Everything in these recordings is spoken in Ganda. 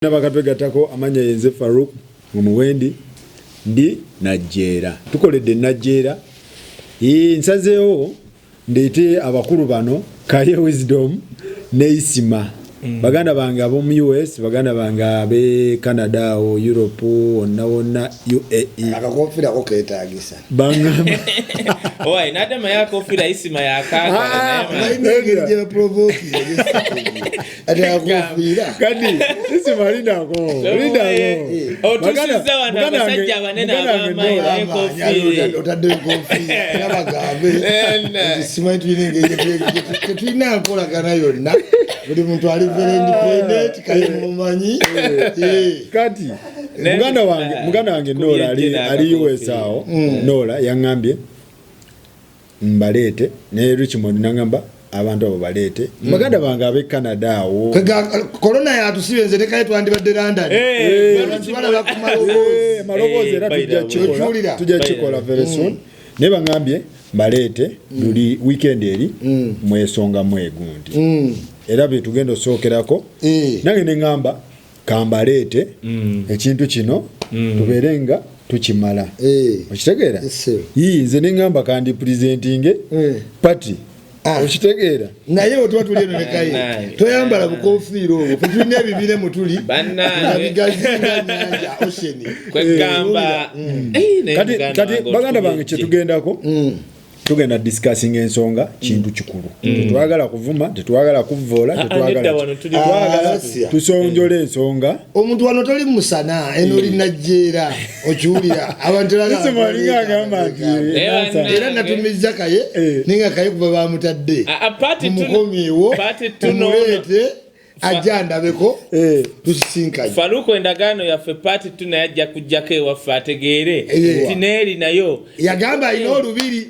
Nabakatwegatako amanya yenze Farouk Mumuwendi ndi Najera tukoledde Najera nsazeewo ndeete abakulu bano Kaye Wisdom ne Isima baganda bange ab'omu US baganda bange abe Canada o Europe wonna UAE akakofira ko keetagisa bangamba oy nadama yako fira Isima yakaka naye provoke ati akofira kadi Isima lindako otusiza wana basajja banene abama yako fira otadde kofira nabagabe Isima twina nkola kana yonna buli muntu ali very independent kali mumanyi kati muganda wange Nola ali US awo Nola yangambye mbalete ne Richmond nangamba abantu abo balete baganda bange abe Canada awo corona yatusibenze ne kaye twandibadde London malobozi era tujja kikola very soon ne bangambye mbalete luli weekend eri mwesonga mwegundi era betugenda osokerako nange ne ngamba kambalete ekintu kino tuberenga tukimala okitegeera nze ne ngamba kandi presenting party okitegeera naye otwa tuli eno ne kaye toyambala bukofiiro obwo tulina ebibire mutuli nabigazinga nyanja ocean kwegamba kati baganda bange kyetugendako tugenda discussing ensonga kintu kikulu tetwagala kuvuma tetwagala kuvoola tetwagala tusonjole ensonga omuntu wano toli musana eno linajjeera okiwulira abantu era natumiza Kaye ninga Kaye kuba bamutadde mukomyewo tumuleete ajandabeko tusisinkanye Faruko endagano yaffe party tunayajja kujjako ewaffe ategeere tineri nayo yagamba ino olubiri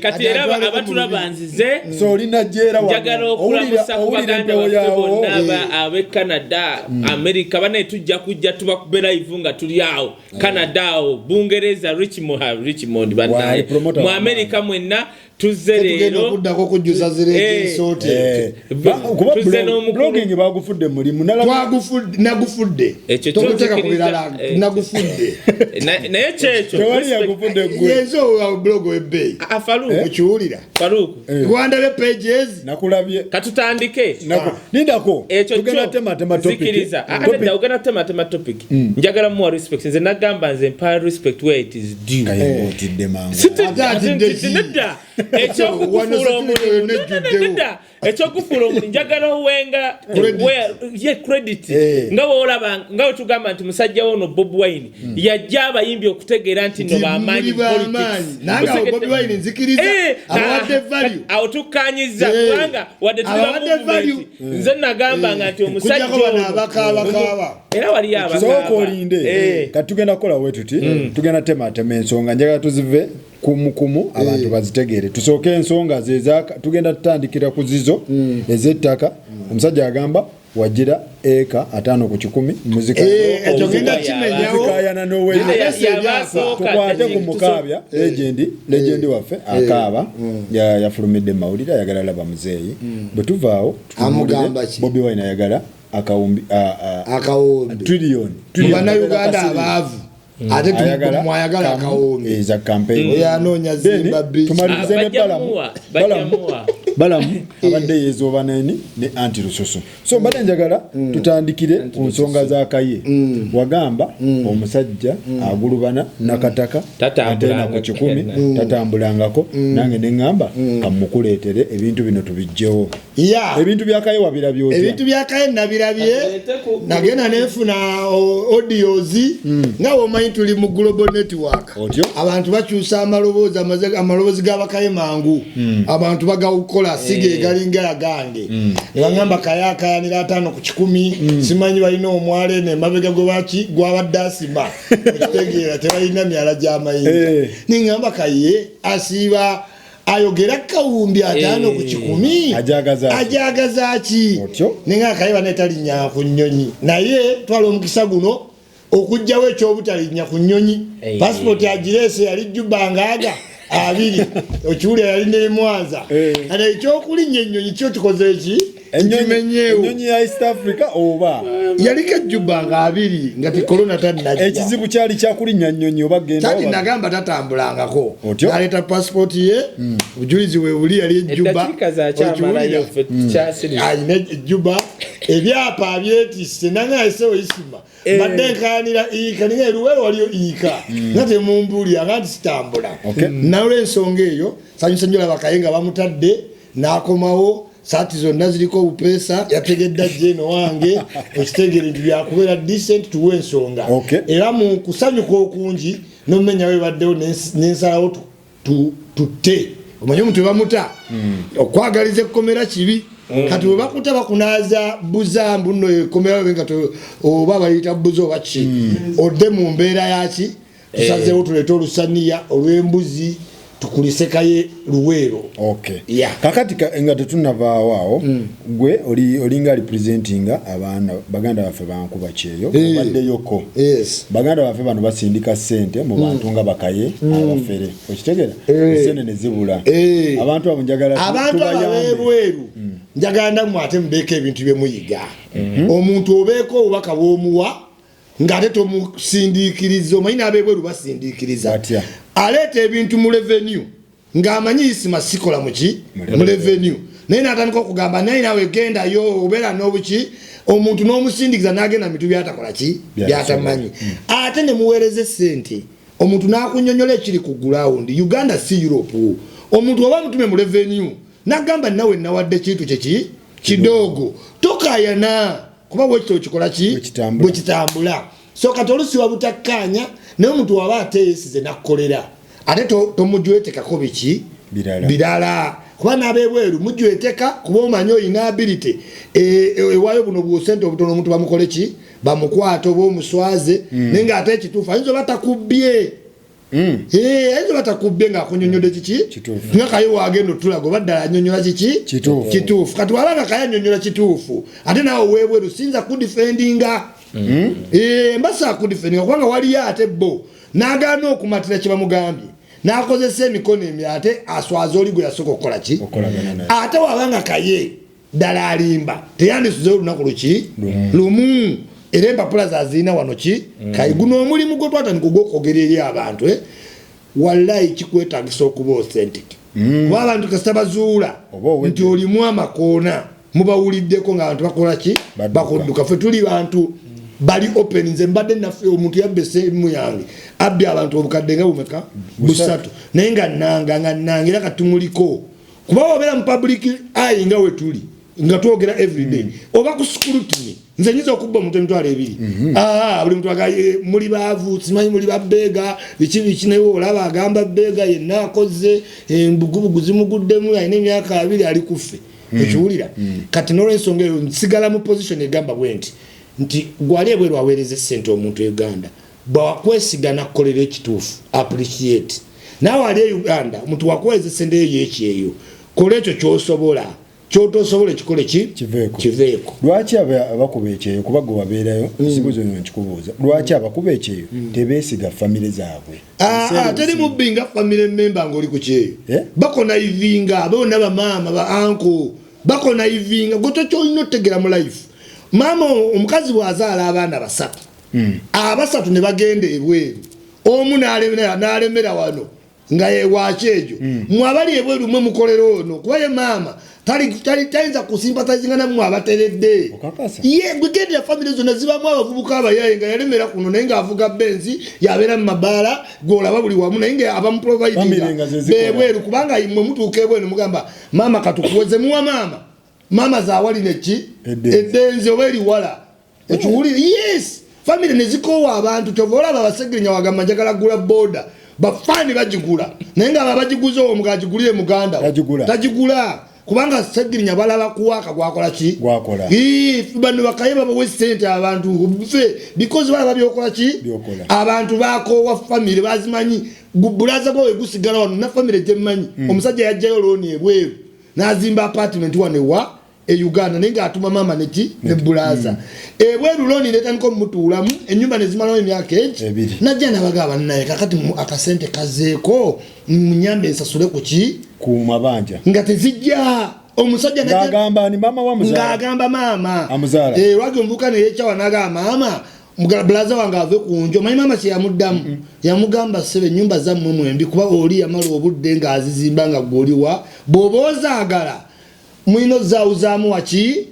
kati era abatulaba nzize so olinajjeera njagala okulamusa ku baganda baffe bonna ab'e Canada America bane tujja kujja tubakuba live nga tuli awo Canada awo Bungereza Richmond banaye mu America mwenna tuzze leero kuddako kujjuza zireke sote blogging bagufudde mulimu nagufudde tokuteka kubirala nagufudde naye kyekyo tewali yagufudde gwe yezo blog webbe Faruku okiwulira Faruku Rwanda web pages nakulabye katutandike nindako tugenda tema topic zikiriza akadda ugana tema topic njagala mu respect nze nagamba nze mpa respect where it is due Kaye otidde mangu ekyokufuula omuntu njagala owenga credit nga bwolaba nga otugamba nti musajja wono Bob Wine yajja abayimbi okutegeera nti no bamaanyi nanga Bob Wine nzikiriza awadde value awo tukanyiza kubanga wadde tuli nze nagamba nti omusajja ono abakaaba era wali abakaaba olinde kati tugenda kukola wetuti tugenda tema ensonga njagala tuzive kumukumu abantu bazitegeere tusooke ensonga zezaka tugenda tutandikira ku zizo ezettaka omusajja agamba wagira eka 5 ku 10 muzika tugenda kimenyawo yana nowe tukwate ku mukabya legend waffe akaaba yafulumidde mawulira yagala laba muzeeyi bwe tuvaawo amugamba ki Bobi Wine yagala akawumbi trillion bana Uganda abaavu ate tumwayagala kawombe eza campaign oyanonya Zimbabwe tumalirize ne balamu abadde yezoba neni ne anti lususu so mbadde njagala tutandikire ku nsonga za Kaye wagamba omusajja agulubana nakataka atena ku 10 tatambulangako nange ne ngamba kamukuleetere ebintu bino tubijjewo ebintu bya Kaye wabirabyo ebintu bya Kaye nabirabye nagenda nefuna audios nga womanyi tuli mu global network abantu bakyusa amaloboozi g'abakaye mangu abantu bagawukola sige galinga yagange nebagamba Kaye akayanira 5 ku 10 simanyi balina omwale ne mabega gwabadde asima ekitegeera tebalina myala gy'amayinja ningamba Kaye asiiba ayogera kawumbi 5 ku 10 ajagaza ki ninga Kaye banetalinya ku nnyonyi naye twala omukisa guno okujjawo ekyobutalinya ku nnyonyi passport agirese yali Juba ngaaga abiri okiwulira yali ne Mwanza ana ekyokulinnya ennyonyi kyo kikoze eki ennyonyi ya East Africa oba yaliko ejjuba nga abiri nga ti corona tannajja ekizibu kyali kyakulinnya nnyonyi oba genda tati nagamba tatambulangako aleta passport ye bujulizi we buli yali ejjuba alina ejjuba ebyapa byetisse nangayese oyisima badde nkanira iika ninga eruwero waliyo iika nga temumbulira nga nti sitambula nolwensonga eyo sanyusa nnyo labakaye nga bamutadde n'akomawo saati zonna ziriko obupeesa yategedde jeno wange ekitegere nti byakubeera decent tuwe ensonga era mu kusanyuka okungi nomenya we baddewo n'ensalawo tutte omanyi omuntu we bamuta okwagaliza ekkomera kibi kati we bakuta bakunaaza buzambu nno ekkomera we nga oba bayita buza oba ki odde mu mbeera yaki tusazeewo tuleete olusaniya olw'embuzi tukulisekaye luweero kakati nga tetunavaawo gwe olinga representinga abaana baganda baffe bankuba kyeyo obaddeyoko baganda baffe bano basindika ssente mu bantu nga bakaye abafere okitegera esente ne zibula abantu abo njagala abantu abebweru njagala mu ate mubeeko ebintu bye muyiga omuntu obeeko obubaka bw'omuwa ng'ate tomusindiikiriza omanyi n'abebweru basindiikiriza aleeta ebintu mu revenue ng'amanyi isima sikola muki mu revenue naye n'atandika okugamba naye nawe gendayo obeera n'obuki omuntu n'omusindikiza n'agenda mitu byatakola ki byatamanyi ate ne muweereza essente omuntu n'akunnyonnyola ekiri ku ground Uganda si Europe omuntu oba mutume mu revenue n'agamba nawe nawadde kintu kyeki kidogo tokayana kuba bwekito kikola ki bwe kitambula so kati olusiba butakkaanya naye omuntu waba ateesize nakkolera ate tomujwetekako biki birala kuba n'abebweru mujweteka kuba omanyi oyina ability ewaayo buno bwosente obutono omuntu bamukole ki bamukwata oba omuswaze naye ng'ate ekituufu ayinza oba takubbye ayinza oba takubbye ng'akunyonyodde kiki nga kaye wagenda otulaga oba ddala anyonyola kiki kituufu kati waba nga kaye anyonyola kituufu ate naawe weebweru siyinza kudifendinga mbasa akudifendinga kubanga waliyo ate bo n'agaana okumatira kye bamugambye n'akozesa emikono emirala ate aswaza oli gwe yasooka okukola ki ate wabanga kaye ddala alimba teyandisuze olunaku luki lumu era empapula zazirina wano ki kayi guno omulimu gwe twatandika ogw'okwogera eri abantu wallahi kikwetagisa okuba authentic kuba abantu kasita bazuula nti olimu amakoona mubawuliddeko ng'abantu bakola ki bakudduka ffe tuli bantu bali open nze mbadde naffe omuntu yabbe essemu yange abbye abantu obukadde nga bumeka busatu naye nga nnanga era katumuliko kuba obeera mu public eye nga we tuli nga twogera everyday oba ku scrutiny nze nyiza okubba omuntu emitwalo ebiri buli muntu agaye muli baavu simanyi muli babbeega biki naye olaba agamba bbeega yenna akoze embugubugu zimuguddemu alina emyaka 2 ali kuffe ekiwulira kati n'olwensonga eyo nsigala mu position egamba bwe nti gwali ebweru aweereza essente omuntu Uganda bwakwesiga nakkolera ekituufu appreciate naawe ali e Uganda omuntu wakuweereza essente eyo ekyeyo kola ekyo kyosobola kyotosobola ekikole ki kiveeko lwaki abakuba ekyeyo kuba gwe babeerayo ekibuuzo nyo nkikubuuza lwaki abakuba ekyeyo tebeesiga famire zaabwe teri mubbinga famire memba ng'oli ku kyeyo bakonaivinga bonna bamaama ba anko bakonaivinga gwe tokyolina otegera mu life maama omukazi bw'azaala abaana basatu abasatu ne bagenda ebweru omu n'alemera wano nga yewaki ekyo mwabali ebweru mwe mukolera ono kuba ye maama tayinza kusimpatazinga nammwe abateredde ye bwegendera famire zonna zibamu abavubuka abayaye nga yalemera kuno naye ng'avuga benzi yabeera mu mabaala golaba buli wamu naye nga abamuprovidinga bebweru kubanga mwe mutuuka ebweru mugamba maama katukuweze muwa maama zawali neki eddenzi oba eriwala ekiwulire yes famire nezikoowa abantu kyova olaba abasegenya wagamba njagala gula boda bafaani bagigula naye nga babagiguza omu gagigulire muganda tagigula kubanga segirinya balaba kuwaaka gwakola ki bano bakaye babawe ssente abantu fe because balaba byokola ki abantu bakoowa famire bazimanyi bulaza bwawe gusigala wano na famire gyemmanyi omusajja yajjayo looni ebweru n'azimba apartment wano Uganda nenga atuma mama neti ne bulaza ebweru loni letaniko mutulamu ennyumba nezimalawo emyaka egi najja nabagaba naye kakati akasente kazeeko munyambe ensasule ku mabanja nga tezijja omusajja ngagamba ni mama wa muzala ngagamba mama amuzala wagombuka ne yechawa nagamba mama blaza wange ave kunjo manyi mama kye yamuddamu yamugamba sebe nyumba zammwe mwembi kuba oli yamala obudde nga azizimba nga gwoliwa bobozaagala mwino zauzaamu waki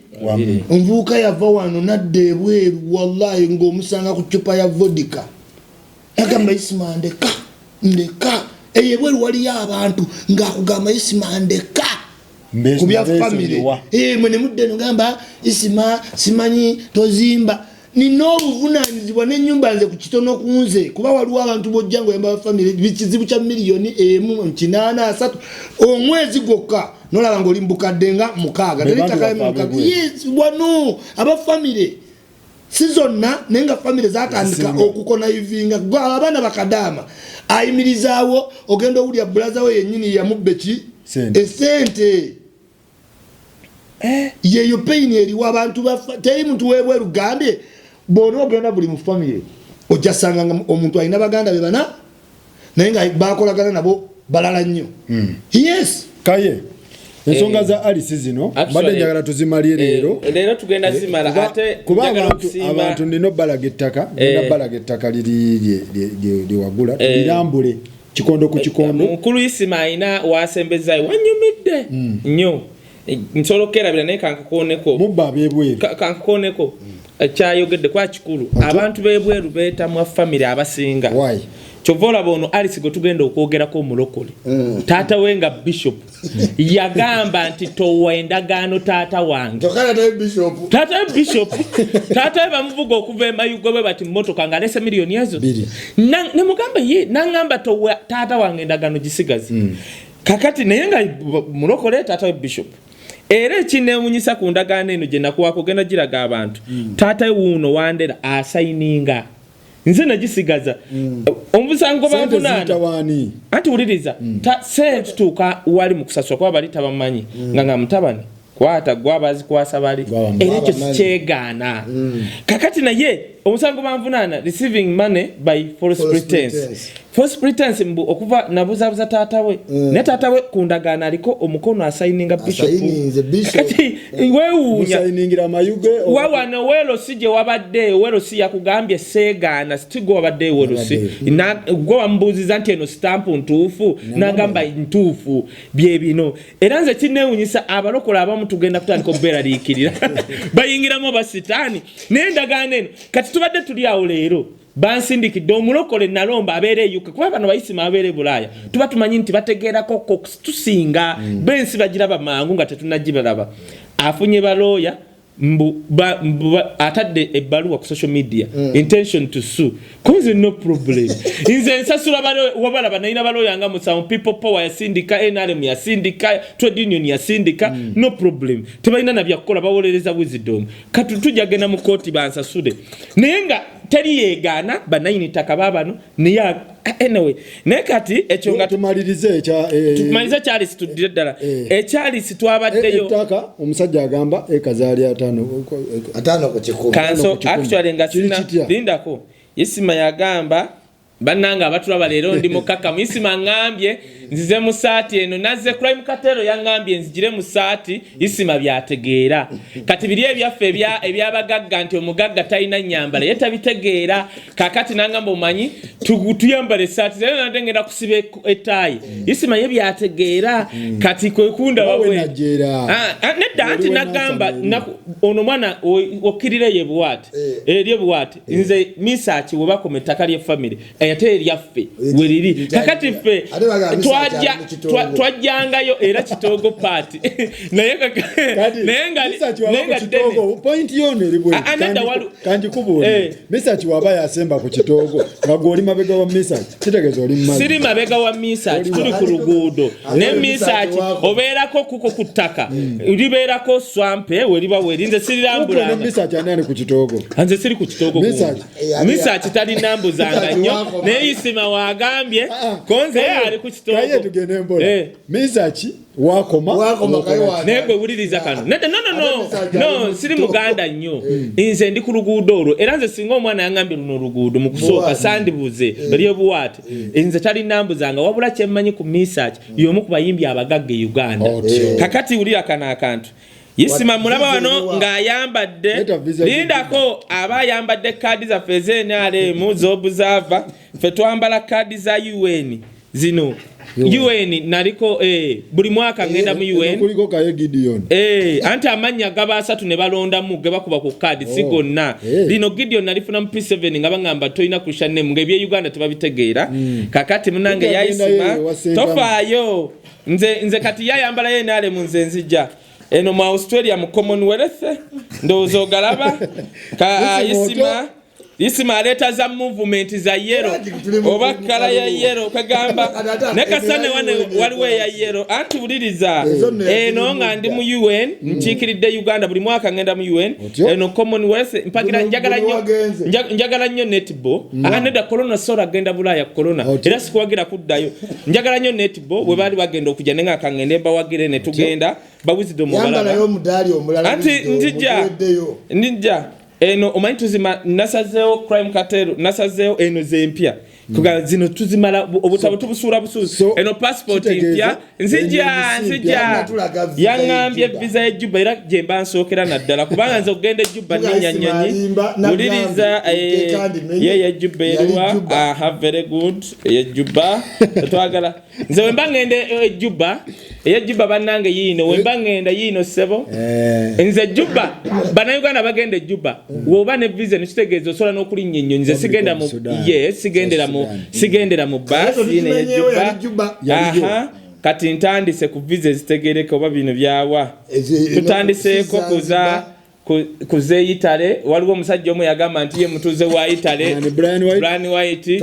nvuuka yava wano nadde ebweru wallahi ng'omusanga ku cupa ya vodika agamba Isima ndeka ebweru waliyo abantu ng'akugamba Isima ndeka ku bya famire mwene mudde nogamba Isima simanyi tozimba nina obuvunaanyizibwa n'ennyumba nze ku kitono ku nze kuba waliwo abantu bojja ngoyamba famire bikizibu kya miliyoni 1.83 omwezi gwokka nolaba ng'oli mbukadde nga 6 yes wano aba famire si zonna naye nga famire zatandika okukonaivinga abaana bakadaama ayimirizaawo ogenda owulya bulaza we yennyini yamubbe ki esente yeyo peyini eriwo abantu teri muntu webweru gambye bona ogenda buli mu famire ojja sanga omuntu alina baganda be bana naye nga bakolagana nabo balala nnyo yes kaye ensonga za Alice zino badde njagala tuzimalire leero tugenda zimala ate kubanga abantu nino balaga ettaka liri wagula tulirambule kikondo ku kikondo mukulu Isima ayina wasembezayo wanyumidde nnyo nsolokera bira naye kankakoneko mubba bebweru kankakoneko kyayogedde kwa kikulu abantu bebweru beetamwa famire abasinga kyovola bono Alice go tugenda okwogerako omulokole taata wenga bishop yagamba nti towendagaano taata wange taata bamuvuga okuva emayugo bwe bati mmotoka nga alese miliyoni ezo ne mugamba ye nangamba taata wange endagaano gisigazi kakati naye nga mulokole taata we bishop era ekineewunyisa ku ndagaano eno gye nakuwako genda giraga abantu taata wuuno wandera asayininga nze nagisigaza omusango banvunaana anti wuliriza sente tuuka wali mu kusasula kuba bali tabamanyi nga mutabani kwata gwabazi kwasa bali era ekyo sikyegaana kakati naye omusango banvunaana receiving money by false pretense mbu okuva nabuzabuza taata we ne taata we ku ndagaano aliko omukono asayininga bishop kati weewuunya wawana weerosi gye wabadde weerosi yakugambye seegaana sitigo wabadde weerosi gwe wamubuuziza nti eno sitampu ntuufu nagamba ntuufu bye bino era nze kineewunyisa abalokola abamu tugenda kutandika okubeeraliikirira bayingiramu basitaani naye endagaano eno kati tubadde tuli awo leero bansindikidde omulokole nalomba abeere yuka kuba bano bayisima abeere Bulaaya tuba tumanyi nti bategeerako tusinga bensi bagiraba mangu nga tetunagibalaba afunye balooya atadde ebbaluwa ku social media intention to sue cause no problem nze nsasula wabalaba nalina balooya nga musamu people power yasindika NRM yasindika trade union yasindika no problem tebalina nabyakukola bawolereza wisdom kati tujagenda mu kooti bansasule naye nga teri yeegaana banayini ttaka baabano naye anyway naye kati ekyo nga tumalirize Charles tuddire ddala Charles twabaddeyo ettaka omusajja agamba ekazaali 5 ku kikumi kanso actually nga sina lindako Isima yagamba bannanga abatulaba leero ndi mukaka Isima ngambye nzize mu saati eno nazze crime katero yangambye nzigire mu saati Isima byategeera kati biri ebyaffe ebyabagagga nti omugagga talina nyambala yetabitegeera kakati nangamba omanyi tuyambale saati zero nadengera kusibe etaayi Isima ye byategeera kati kwekunda wawe nedda anti nagamba ono mwana okirire ye bwati erye bwati nze misachi webakome ettaka lye family ate eryaffe weriri kakati ffe twajjangayo era Kitogo party naye Kitogo point yone libwe kanji kubule message waba yasemba ku Kitogo nga goli mabega wa message kitegezo oli mmazi siri mabega wa message tuli ku luguudo ne message obeerako kuko kutaka ulibeerako swampe weliba werinze siri lambula message anani ku Kitogo anze siri ku Kitogo message tali nambu zanga nnyo ne Isima wagambye konze ali ku Kitogo tugende mbola message wakoma kaiwa negwe wuliriza kano no siri muganda nnyo nze ndi ku luguudo olwo era nze singa omwana yangambye luno oluguudo mu kusooka sandibuze lyebuwaate nze tali nambuzanga wabula kyemmanyi ku research y'omu ku bayimbi abagagga e Uganda kakati wulira kana akantu Yisima mulaba wano ng'ayambadde lindako aba ayambadde kaadi zaffe ez'NRM z'obuzava ffe twambala kaadi za UN zino UN naliko buli mwaka ngenda mu UN kuliko kaye Gideon anti amanya gaba asatu ne balonda mu ge bakuba ku kaadi sigonna lino Gideon nalifuna mu P7 nga bangamba toyina kusha ne mu gebye Uganda tebabitegeera kakati munange yayisima tofaayo nze kati yayambala NRM nze nzija eno mu Australia mu Commonwealth ndozo galaba ka Yisima aleta za movement za yero oba kala ya yero kagamba nekasane wane waliwe ya yero anti buliriza eno nga ndi mu UN nchikiridde Uganda buli mwaka ngenda mu UN eno Commonwealth mpakira njagala nnyo netball aneda corona sora genda bulaya corona era sikwagira kuddayo njagala nnyo netball bwe bali bagenda okujja nenga kangende bawagire ne tugenda bawizido mu balala anti ndija eno omanyi tuzima nasazeo crime cartel nasazeo eno zempya kuga zino tuzimala obutabo tubusuula busuuzi eno passport empya nzija yangambye visa ya Juba era jemba nsokera naddala kubanga nze ogenda Juba ninyanyonyi uliriza ye Juba erwa aha very good ye Juba twagala nze wemba ngende Juba Juba banange yino wemba ngenda yino sebo nze Juba bana Uganda bagende Juba woba ne visa nikitegezo sola n'okuli nnyonnyo nze sigenda mu sigendera mu basi ne Juba kati ntandise ku visa zitegereka oba bino byawa tutandiseko kuze Itale waliwo omusajja omu yagamba nti ye mutuze wa Itale Brian White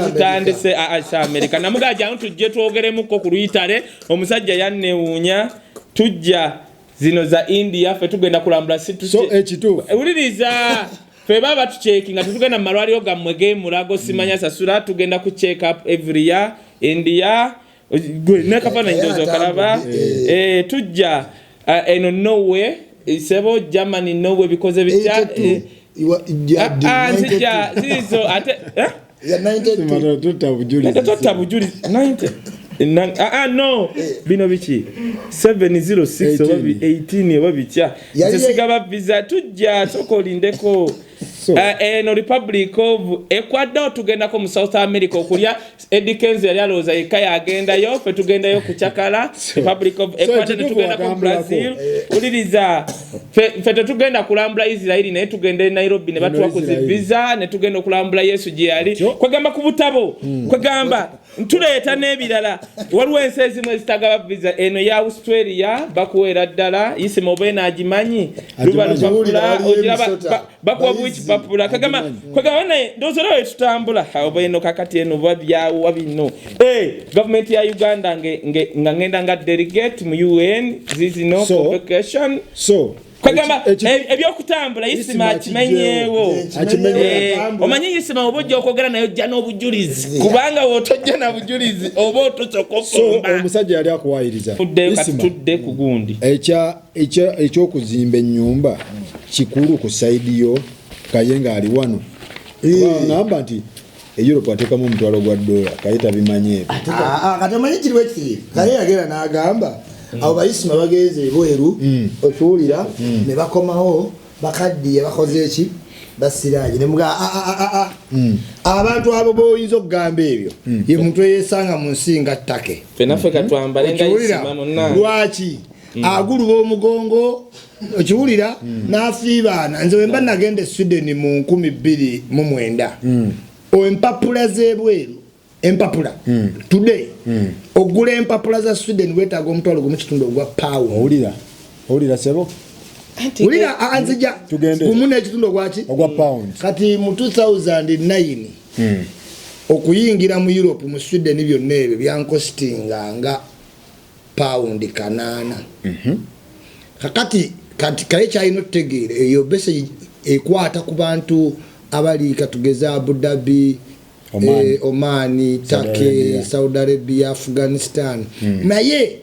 tutandise America namugaja ntujje twogeremuko ku Itale omusajja yannewuunya tujja zino za India fe tugenda kulambula uliriza fe baba tucheckinga tugenda malwaliro gammwe gemulago simanya sasula tugenda ku check up every year India ne kafana ndozo kalaba tujja eno nowhere isebo Germany nowhere because of it nzija zizo ate ya 90 tutabujuli 90 no bino bichi 706 oba 18 oba bicha zisigaba visa tujja sokolindeko eno Republic of Ecuador tugenda ko mu South America okulya Eddie Kenzo yali aloza ekaya agenda yo fe tugenda yo kuchakala Republic of Ecuador tugenda ko Brazil uliriza fe tugenda kulambula Israel ne tugenda Nairobi ne batu wakoze visa ne tugenda kulambula Yesu jyali kwagamba kubutabo kwagamba ntuleta nebirala waliwo ensezi mwe zitagaba visa eno ya Australia bakuwera ddala Yisima obena agimanyi luba lupapula ojiraba bakuwa buichi papula kagama kwagabana ndozora tutambula obeno kakati eno babyawo wabino government ya Uganda ngenda nga delegate mu UN zizino convocation kwagamba ebyo kutambula Yisima akimenyewo omanyi Yisima obojja okogera nayo jja n'obujulizi kubanga wotojja na bujulizi oba otosokofumba omusajja yali akuwayiriza tudde ku gundi ekyokuzimba ennyumba kikulu ku side yo kayenga ali wano ngamba nti Europe atekamu omutwalo gwa $1 kayita bimanye katamanyi kiriwe kiri kaye yagera n'agamba abo bayisima bageze bweru otuulira ne bakomawo bakaddiye bakoze eki basiraje ne muga abantu abo boyinza okugamba ebyo ye muntu eyesanga mu nsinga ttake fenafe katwambale nga Yisima monna lwaki agulu b'omugongo okiwulira n'afiibaana nze wemba nagenda Sweden mu 2009 empapula z'ebweru empapula today ogula empapula za Sweden wetaaga omutwalo gumu kitundu ogwa pound owulira sebo ulira anzija kumune kitundu ogwaki ogwa pound kati mu 2009 okuyingira mu Europe mu Sweden byonna ebyo byankostinga nga pound 8 kakati kale kyalina otutegeera eyo bese ekwata ku bantu abali katugeza Abu Dhabi Oman, Turkey, Saudi Arabia, Afghanistan naye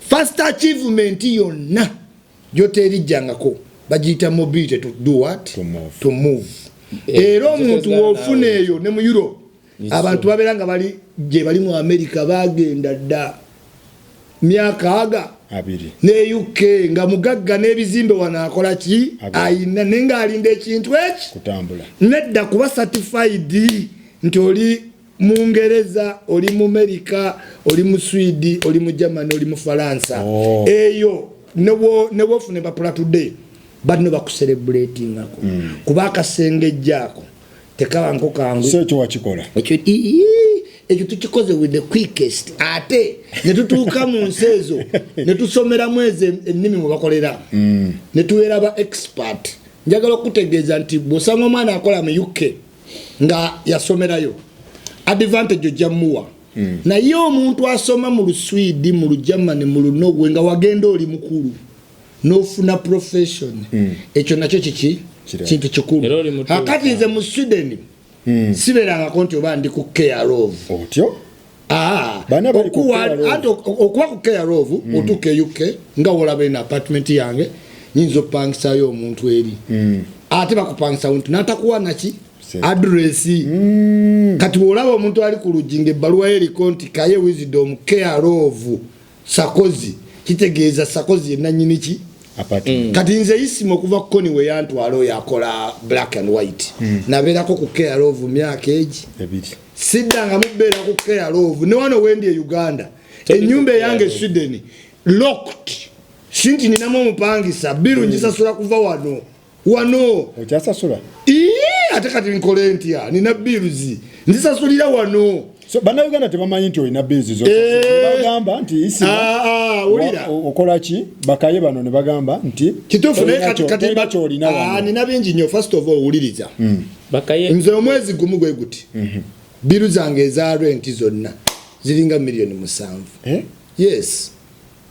first achievement yonna yoterijjangako bagiyita mobility to do what to move era omuntu wofuna eyo ne mu Europe abantu babeera nga bali gye bali mu America bagenda dda myaka aga abiri ne UK nga mugagga n'ebizimbe wanakola ki ayina nenga alinda ekintu eki kutambula nedda kuba certified nti oli mu Ngereza oli mu America oli mu Sweden oli mu Germany oli mu Faransa eyo nebo fune bapula today bano bakucelebrating ako kuba akasengejjako tekaba nko kangu so ekyo wakikola ekyo tukikoze with the quickest ate ne tutuuka mu nsezo ne tusomera mweze ennimi mwe bakolera ne tuwera ba expert njagala okutegeeza nti bw'osanga omwana akola mu UK nga yasomerayo advantage ojjamuwa naye omuntu asoma mu Luswidi mu Lujamani mu Lunogwe nga wagenda oli mukulu n'ofuna profession ekyo nakyo kiki kintu kikulu akati nze mu Sweden siberangako nti oba ndi ku care of otyo okuba ku care of otuuka e UK nga wolaba eno apartment yange nyinza okupangisayo omuntu eri ate bakupangisa omuntu n'atakuwa naki address kati olaba omuntu ali ku lujinga ebbaluwa eriko nti Kaye Wisdom care of Sakozi kitegeeza Sakozi yenna nnyini ki kati nze isimo okuva ku koni we yantwala oyo akola black and white nabeerako ku care of myaka egi siddanga mubeera ku care of ne wano wendi e Uganda ennyumba eyange Sweden locked sinti ninamu omupangisa biru njisasula kuva wano okyasasula ate kati nkole ntya nina biruzi nzisasulira wano so bannayuganda tebamanyi nti olina biruzi bagamba nti isima okola ki bakaye bano ne bagamba nti kituufu naye kati olina wano nina bingi nnyo first of all wuliriza nze omwezi gumu gwe guti biru zange eza rent zonna ziringa milioni 7 yes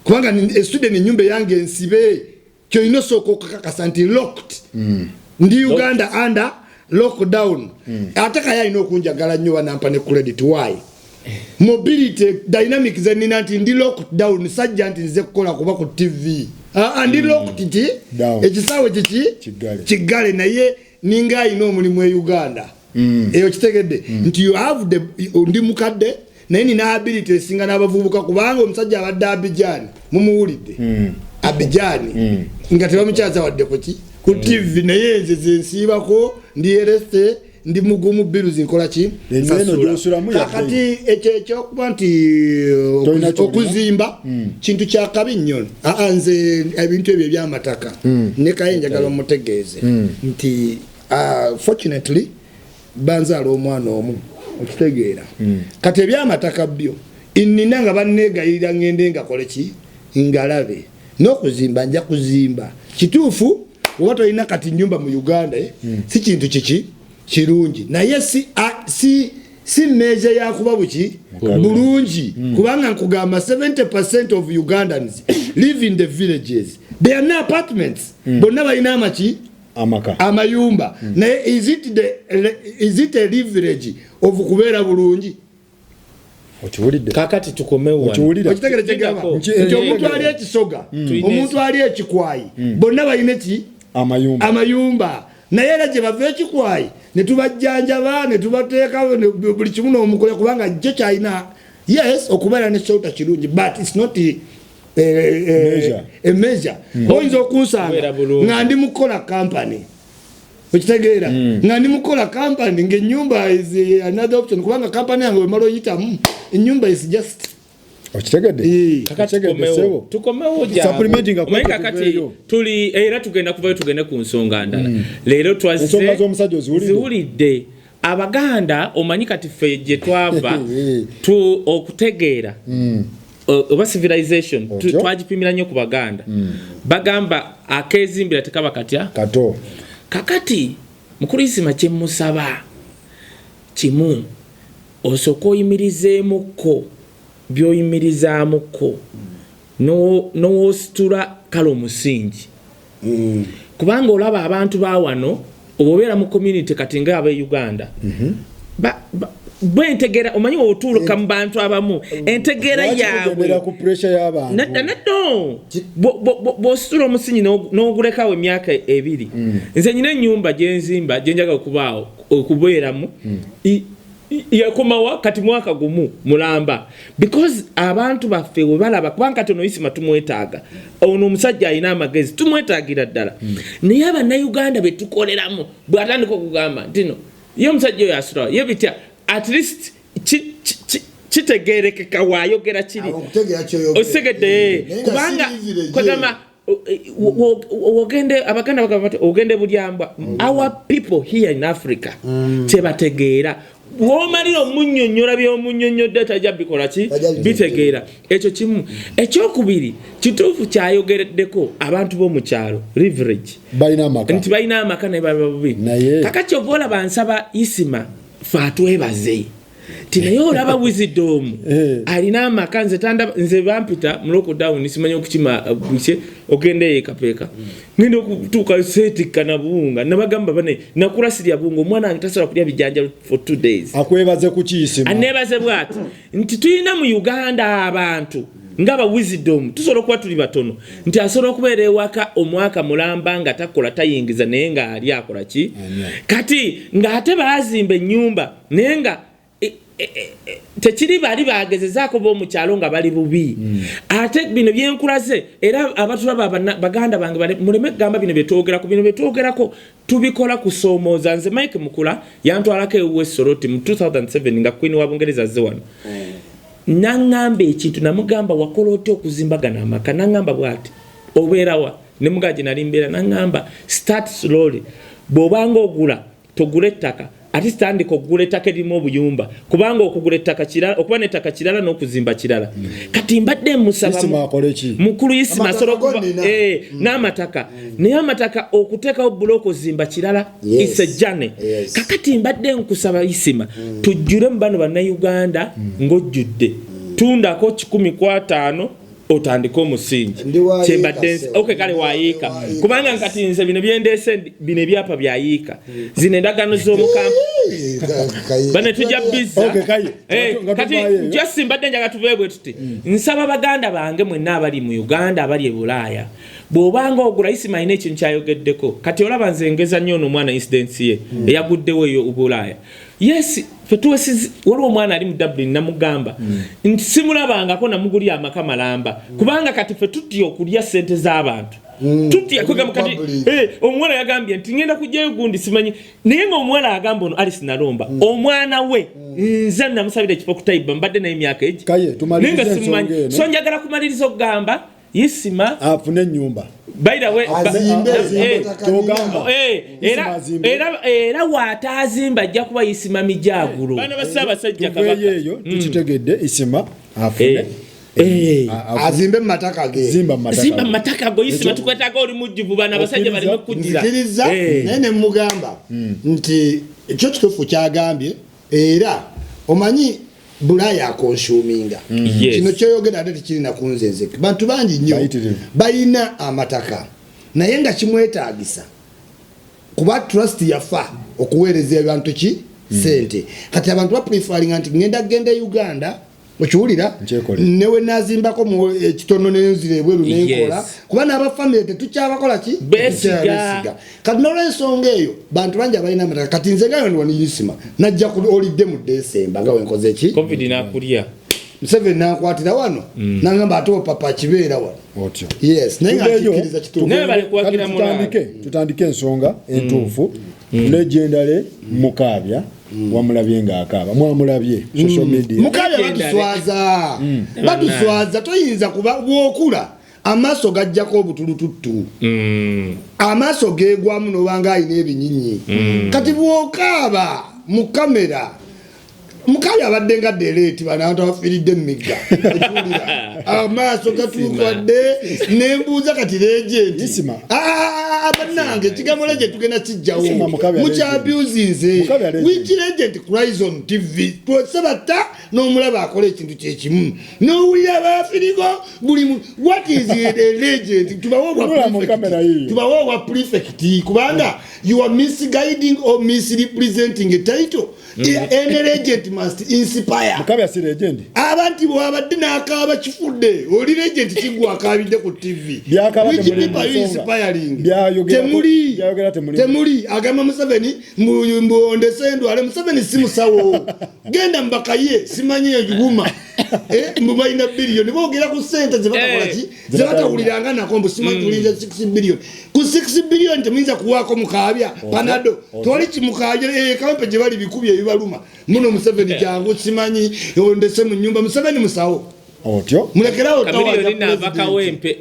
kubanga student ennyumba yange ensibe kyolina osooka okukakasa nti locked ndi Uganda under lockdown ate Kaye alina okunjagala nnyo banampa ne credit why mobility dynamic zenina nti ndi lockdown sajja nti nze kukola kuba ku TV ndi locked ti ekisaawe kiki kigale naye ninga alina omulimu e Uganda eyo kitegedde nti you have the ndi mukadde naye nina ability esinga n'abavubuka kubanga omusajja abadde Abidjan mumuwulidde Abidjan nga tebamukyaza wadde ku TV naye nze zensiibako ndi ereste ndi mugumu biru zinkola ki kakati ekyokuba nti okuzimba kintu kyakabi nnyo nze ebintu ebyo ebyamataka ne Kaye njagala omutegeeze nti fortunately banzaala omwana omu okitegeera kati ebyamataka byo nina nga banneegayirira ngende ngakole ki ngalabe n'okuzimba nja kuzimba kituufu oba tolina kati nyumba mu Uganda si kintu kiki kirungi naye si measure yakuba buki bulungi kubanga nkugamba 70% of Ugandans live in the villages they are no apartments bonna balina amaki amayumba naye is it a leverage of kubeera bulungi kakati tukomewa nti omuntu ali ekisoga omuntu ali ekikwayi bonna balina ki amayumba naye era gye bava ekikwayi ne tubajjanjaba ne tubateeka buli kimu n'omukola kubanga kyo kyalina yes okubeera ne shelter kirungi but it's not a measure oyinza okunsanga nga ndi mukola company okitegeera nga ndi mukola company ng'ennyumba is another option kubanga company yange wemala oyitamu ennyumba is just okitegedde tukomewo kakati tuli era tugenda kuvayo tugende ku nsonga ndala leero twaziwulidde Abaganda omanyi kati ffe gye twava okutegeera oba civilization twagipimira nnyo ku Baganda bagamba akezimbira tekaba katya kato kakati mukulu Isima kye musaba kimu osooka oyimirizeemuko byoyimirizaamuko n'ositula kale omusingi kubanga olaba abantu ba wano obobeera mu community kati nga ab'e Uganda bwe entegera omanyi otuuluka mu bantu abamu entegera yaabwe ku pressure y'abantu naddo bw'ositula omusinyi n'ogulekawo emyaka 2 nze nyina ennyumba gyenzimba gyenjaga okubeeramu yakomawa kati mwaka gumu mulamba because abantu baffe we balaba kubanga katono isima tumwetaaga ono omusajja alina amagezi tumwetaagira ddala naye abannayuganda be tukoleramu bw'atandika okugamba ntino ye omusajja oyo asula ye bitya at least kitegeerekeka waayogera kiri osegedde kubanga kwegamba abaganda bagamba ogende bulyambwa our people here in Africa tebategeera womalira omunnyonnyola by'omunnyonnyodde tajja bikola ki bitegeera ekyo kimu ekyokubiri kituufu kyayogereddeko abantu b'omu kyalo leverage nti balina amaka ne baba bubi kakati ova olaba nsaba isima fe atwebaze ti naye olaba wisdom alina amaka nze bampita mu lockdown simanyi okukima bukye ogenda ekapeeka ngenda okutuuka seetikka na buwunga nabagamba bane nakulasirya buwunga omwana wange tasobola kulya bijanjalo for 2 days akwebaze ku kiyisima aneebaze bw'ati nti tulina mu Uganda abantu ngaba wisdom tusobola okuba tuli batono nti asobola okubeera ewaka omwaka mulamba nga takola tayingiza naye nga ali akola ki kati ng'ate baazimba ennyumba naye nga tekiri bali bagezezaako b'omukyalo nga bali bubi ate bino byenkulaze era abatulaba baganda bange muleme kugamba bino byetwogerako bino byetwogerako tubikola kusoomooza nze Mike Mukula yantwalako ewesoroti mu 2007 nga Queen wa Bungereza azze wano naŋŋamba ekintu namugamba wakola otya okuzimbagana amaka naŋŋamba bw'ati obeerawa ne mugaji nali mbeera naŋŋamba start slowly bw'obanga ogula togula ettaka ati tandika okugula ettaka erimu obuyumba kubanga okugula ettaka kirala okuba n'ettaka kirala n'okuzimba kirala kati mbadde musaba mukulu Isima asobola n'amataka naye amataka okuteekawo buloko zimba kirala it's a journey kakati mbadde nkusaba Isima tujjule mu bano bannayuganda ng'ojjudde tundako 10 otandika omusingi kyembadde kale wayiika kubanga nkati nze bino byendeese bino ebyapa byayiika zino endagaano z'omukampa bane tujja bizza kati just mbadde njaga tubeebwe tuti nsaba baganda bange mwenna abali mu Uganda abali e Bulaaya bw'obanga ogula Isima alina ekintu kyayogeddeko kati olaba nze ngeza nnyo n'omwana incidence ye eyaguddewo eyo Bulaaya yes fetuwesizi waliwo omwana ali mu Dublin namugamba nti simulabangako namugulya amaka malamba kubanga kati fe tutya okulya ssente z'abantu tutya kwegamba kati omwana yagambye nti ngenda kujjayo gundi simanyi naye ng'omwana agamba ono Alice Nalomba omwana we nze namusabira ekifo kutaiba mbadde naye emyaka egi naye nga simumanyi so njagala kumaliriza okugamba Isima afune ennyumba by the way era waatazimba ajja kuba Isima mijagulo bana basabasajja kabaka eyo tukitegedde Isima afune azimbe mataka ge zimba mataka go Isima tukwetaga oli mujjuvu bana basajja bali mukudira zikiriza nene mugamba nti ekyo kitufu kyagambye era omanyi Bulaaya akonsuminga kino kyoyogera ate tekirina kunzeze bantu bangi nnyo balina amataka naye nga kimwetaagisa kuba trust yafa okuweereza abantu ki sente kati abantu baprefaringa nti ngenda Uganda okiwulira newe nazimbako mu ekitono n'enzira ebweru n'enkola kuba n'abafamile tetukyabakola ki besiga kati n'olwensonga eyo bantu bangi abalina amataka kati nze ngayo ndi wani Isima najja olidde mu December nga wenkoze ki covid nakulya Museveni nakwatira wano nangamba ate papa kibeera wano otyo yes naye ngakikiriza kituufu naye bali kuwagira tutandike ensonga entuufu legendary Mukabya wamulabye ng'akaaba mwamulabye social media Mukabya batuswaza toyinza kuba bwokula amaaso gajjako obutulututtu amaaso geegwamu n'obanga alina ebinyinyi kati bwokaaba mu kamera Mukabya abadde nga delete bantu abafiiridde emigga amaaso gatuukwadde nembuuza kati legend abanange kigambo legend tugenda kijjawo mucha abusinze which legend cries on TV twasabata n'omulaba akola ekintu kyekimu n'owulira abafirigo buli what is a legend tubawo wa prefect kubanga you are misguiding or misrepresenting a title. Any legend must inspire. Mukabe si legend. Abantu bwabadde nakaba kifudde. Oli legend kigwa akabidde ku TV. Which people are inspiring? Temuli agamba Museveni mbondesendo ale Museveni si musawo. Genda mbakaye simanyi eguma. Mbumayina billion bogera ku sente zebatakola ki? Zebatawuliranga nakombo simanyi tulinza 6 billion. Ku 6 billion teminza kuwako mukabya panado. Toli kimukabya kampe je bali bikubye bibaluma. Muno Museveni jangu simanyi ondese mu nyumba Museveni musawo. Otyo mulekerawo tawa na bakawempe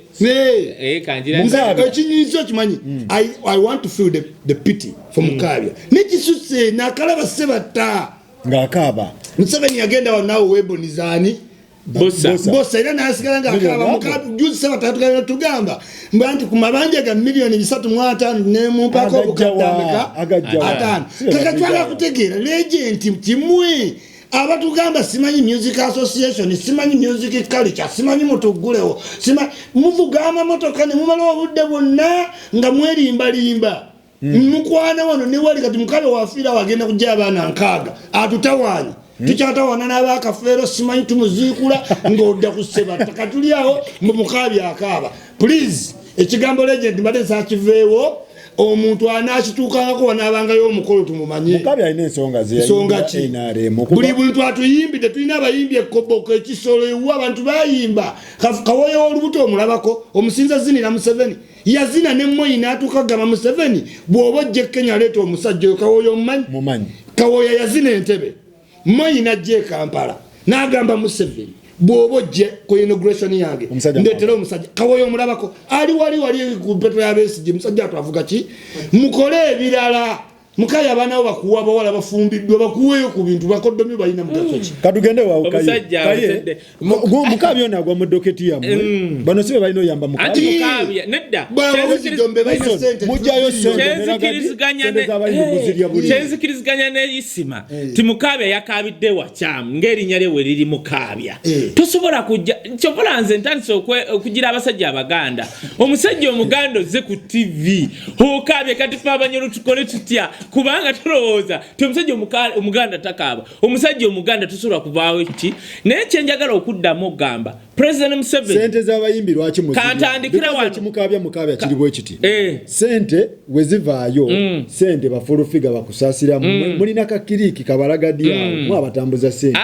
kanjira ekinyizo kimanyi I want to feel the pity for Mukabya nikisuse nakalaba sebata ngakaba Museveni agenda wanawo webonizani bossa era nasigala ngakaba Mukabya juzi sebata tugamba mbanti kumabanja ga milioni 3.5 nemupako kukadameka atano kakatwala kutegeera legend kimwe abatugamba simanyi music association simanyi music culture simanyi mutugulewo simanyi muvugama motoka ne mumala obudde bonna nga mwerimbalimba mukwana wano ne wali kati Mukabe wafira wagenda kujja abana nkaga atutawanyi tukyatawana n'abakafeero simanyi tumuzikula ng'odda kuseba takatuli awo Mukabe akaba please ekigambo legend mbadde sakiveewo omuntu anakituukangako wanabangayo omukolo tumumanyi Mukabe alina ensonga ze buli buntu atuyimbidde tulina abayimbi ekoboko ekisolo ewa abantu bayimba kawoyo olubuto omulabako omusinza zinira Museveni yazina ne Moi n'atuukagamba Museveni bw'oba ojje Kenya leeta omusajja oyo kawoyo omumanyi kawoyo yazina Entebbe Moi n'ajja Kampala n'agamba Museveni bw'oba ojje ku inauguration yange ndetera omusajja kawoyo omulabako ali wali ku petro ya Besigye musajja atwavuga ki mukole ebirala Mukaya abana bakuwa bawala bafumbiddwa bakuweyo ku bintu bakoddomi balina mugaso ki kadugende wawo kaye Mukabe yona agwa mu doketi yamwe bano sibe balino yamba Mukabe nedda mujayo chenzikiriziganya ne isima ti Mukabe yakabidde wachamu ngeri nyale we liri Mukabe tusobola kujja kyobola nze ntandise okugira abasajja abaganda omusajja omuganda ze ku TV Mukabe kati fabanyoro tukole tutya kubanga tulowooza tumusajja omuganda takaba omusajja omuganda tusobola kuvaawo ki naye kyenjagala okuddamu ogamba President Museveni sente z'abayimbi lwaki kantandikira wano Mukabe kiri bwe kiti sente wezivaayo sente bafulufiga bakusaasira mulina kakiriki kabalagadi awo mwabatambuza sente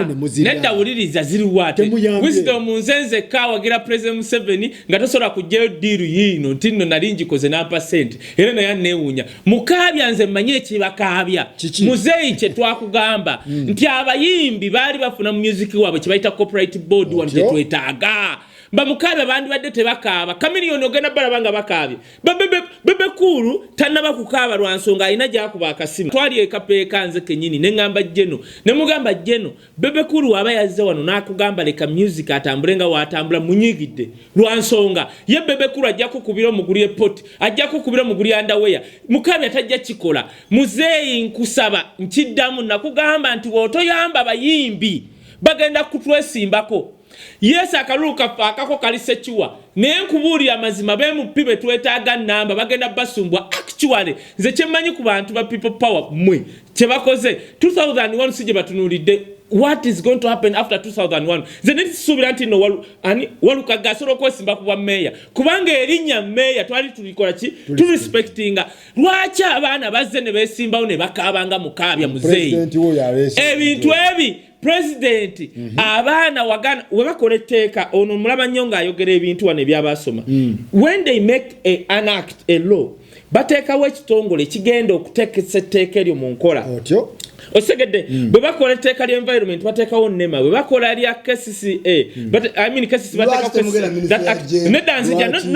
ne muzira nedda wuliriza ziri wate wisdom nzenze kawagira President Museveni nga tosobola kujjayo diiru yino ntinno nalingi koze n'apa sente era naye neewuunya Mukabe nze manye ekibakaabya muzeeyi kye twakugamba nti abayimbi baali bafuna mu music waabwe kye bayita copyright board wano twetaaga ba Mukabe bandi badde tebakaaba kamiliyoni ogenda balabanga bakaabye bebe kulu tanaba kukaaba lwansonga alina gyakuba akasimu twali ekapeeka nze kenyini neŋŋamba jeno ne mugamba jeno bebe kulu aba yazze wano n'akugamba leka music atambulenga watambula munyigidde lwansonga ye bebe kulu ajja kukubira omuguli epoti ajja kukubira omuguli underwear Mukabe atajja kikola muzeeyi nkusaba nkiddamu nakugamba nti wotoyamba bayimbi bagenda kutwesimbako Yes akaluka akako kalisechiwa nenkubuulira amazima bemupibe twetaaga namba bagenda basumbwa actually nze kyemmanyi ku bantu ba people power mwe kyebakoze 2001 sije batunulidde what is going to happen after 2001 nze nisubira nti no waluka gasoro kwesimba kuba meya kubanga erinnya meya twali tulikola ki tu respectinga lwachi abaana bazze ne besimbawo ne bakabanga Mukabe muzeeyi ebintu ebi President abana wagana webakola etteeka ono mulaba nnyo ng'ayogera ebintu wano ebyabasoma when they make an act a law bateekawo ekitongole kigenda okuteekesa etteeka eryo mu nkola osegedde bwe bakola etteeka lya environment bateekawo NEMA bwe bakola lya KCCA but I mean KCCA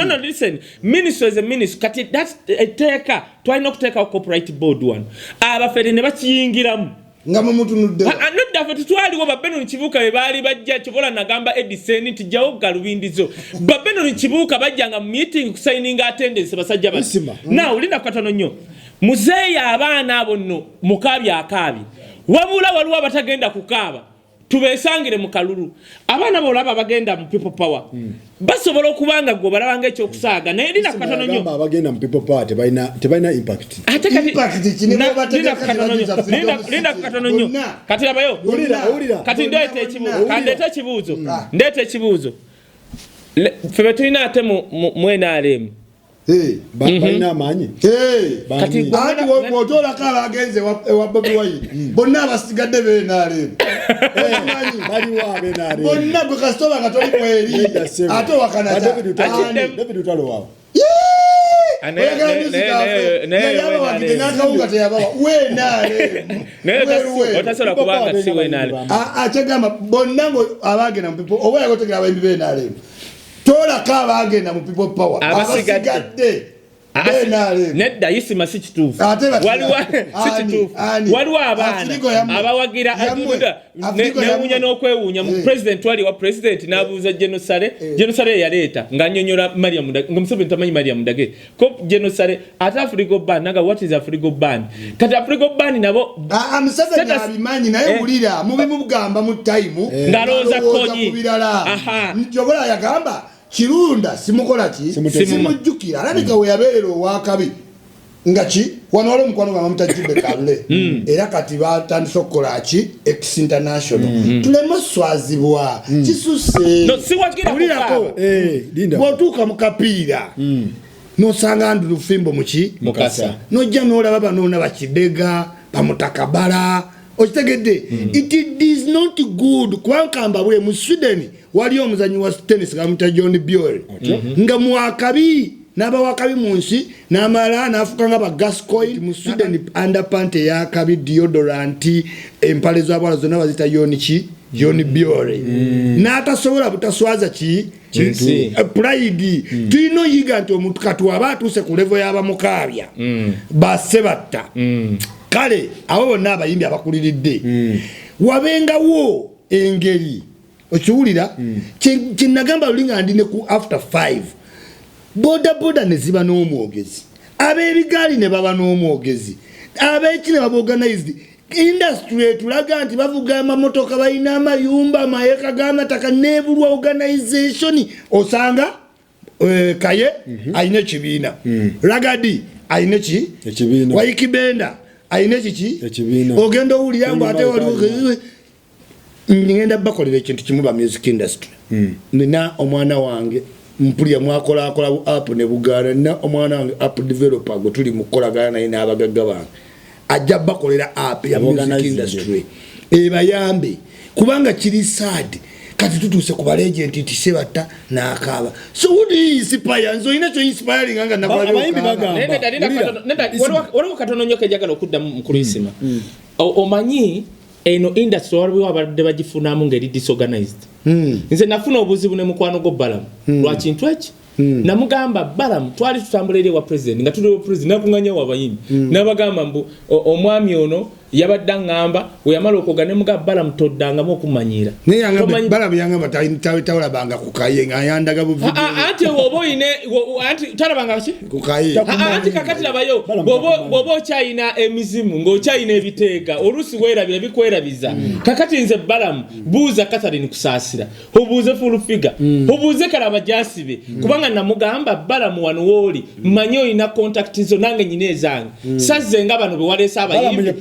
no listen minister is a minister kati that's etteeka twalina okuteekawo copyright board one abafere ne bakiyingiramu ngama mutu nudde nedda fe tutwaliwo Benon Kibuuka be baali bajja Kibola nagamba Edison tijjawo galubindizo Benon Kibuuka bajjanga mu meeting kusayininga attendance basajja basi now linda katono nnyo muzeeya abaana abo nno mukaabi akaabi wabula waliwo abatagenda kukaaba tubesangire mu kalulu abaana bolaba bagenda mu people power basobola okubanga gwe balabanga ekyokusaaga naye linda katono nnyo abagenda mu people power tebalina impact ate kati linda katono nnyo kati labayo kati ndeeta ekibuuzo febe tulina ate mu NRM balina amaanyi kati wotola kala agenze wa Bobi Wine bonna abasigadde beenaale bonna gwe kasitoba nga toli mweri ate wakana David utalo wao otasobola kubanga si weenaale akyegamba bonna abagenda mu people oba yagotegera abayimbi beenaale tola kaba agenda mu people power abasigadde nedda yisima si kituufu waliwo abaana abawagira newuunya n'okwewuunya mu president wali wa president n'abuuza Genosale yaleeta ng'annyonnyola Mariam Dage nga Museveni tamanyi Mariam Dage ko Genosale ate Africa ban naga what is Africa ban kati Africa ban nabo Museveni abimanyi naye wulira mubimugamba mu time ng'alowooza konyi Njogola yagamba Kirunda simukola ki simujjukira alabika we yabeerera owakabi nga ki wano waliwo mukwano gwa Mutajibe Kalle era kati batandise okukola ki ex international tuleme swazibwa kisuse siwagirako bw'otuuka mu kapiira n'osanga Andrew Fimbo muki Mukasa n'ojja n'olaba banoona bakidega bamutakabala okitegedde it is not good kwankamba bwe mu Sweden wali omuzanyi wa tennis ga muta John Bjorn nga muakabi n'abawakabi mu nsi n'amala n'afuka nga ba Gascoigne mu Sweden underpant ya kabi deodorant empale z'abawala zonna bazita John Bjorn n'atasobola butaswaza ki pride tulina yiga nti omuntu katwaba atuuse ku level y'abamukaabya basse batta kale abo bonna abayimbi abakuliridde wabengawo engeri okiwulira kinagamba lulinga ndine ku after 5 boda ne ziba n'omwogezi ab'ebigaali ne baba n'omwogezi ab'ekine baba organized industry tulaga nti bavuga amamotoka balina amayumba amayeka g'amataka nebulwa organization osanga kaye ayina ekibiina Ragadi ayina ekibiina Waikibenda ayina ekibiina ogenda owulira mbu ate waliwo ngenda bakolera ekintu kimu ba music industry nina omwana wange mpulya mwakola app ne Buganda na omwana wange app developer go tuli mukolagana naye n'abagagga bange ajja bakolera app ya music industry ebayambe kubanga kiri sad kati tutuse ku agent tisebata n'akaaba so would inspire nzo ina cho inspiring anga nakola abayimbi bagamba waliwo katono nnyo kejagala okudda mu kulisima omanyi eno industry waliwo abadde bagifunamu ngeri disorganized nze nafuna obuzibu ne mukwano go Balamu lwa kintu eki namugamba Balamu twali tutambula eri wa president nga tuli wa president nakunganya wa bayimbi nabagamba mbu omwami ono yabadde ngamba we yamala okogane muga Balamu toddangamu okumanyira Balamu yangamba tawula banga kukaye nga yandaga bu video anti oboine anti talabanga ki kukaye anti kakati labayo bobo china emizimu ngo china ebiteega olusi werabira bikwerabiza kakati nze Balamu buuza Catherine kusasira obuuze full figure obuuze kalaba jasibe kubanga namugamba Balamu wano woli manyo ina contact zo nange nyine ezange saze nga bano be walesa abayimbi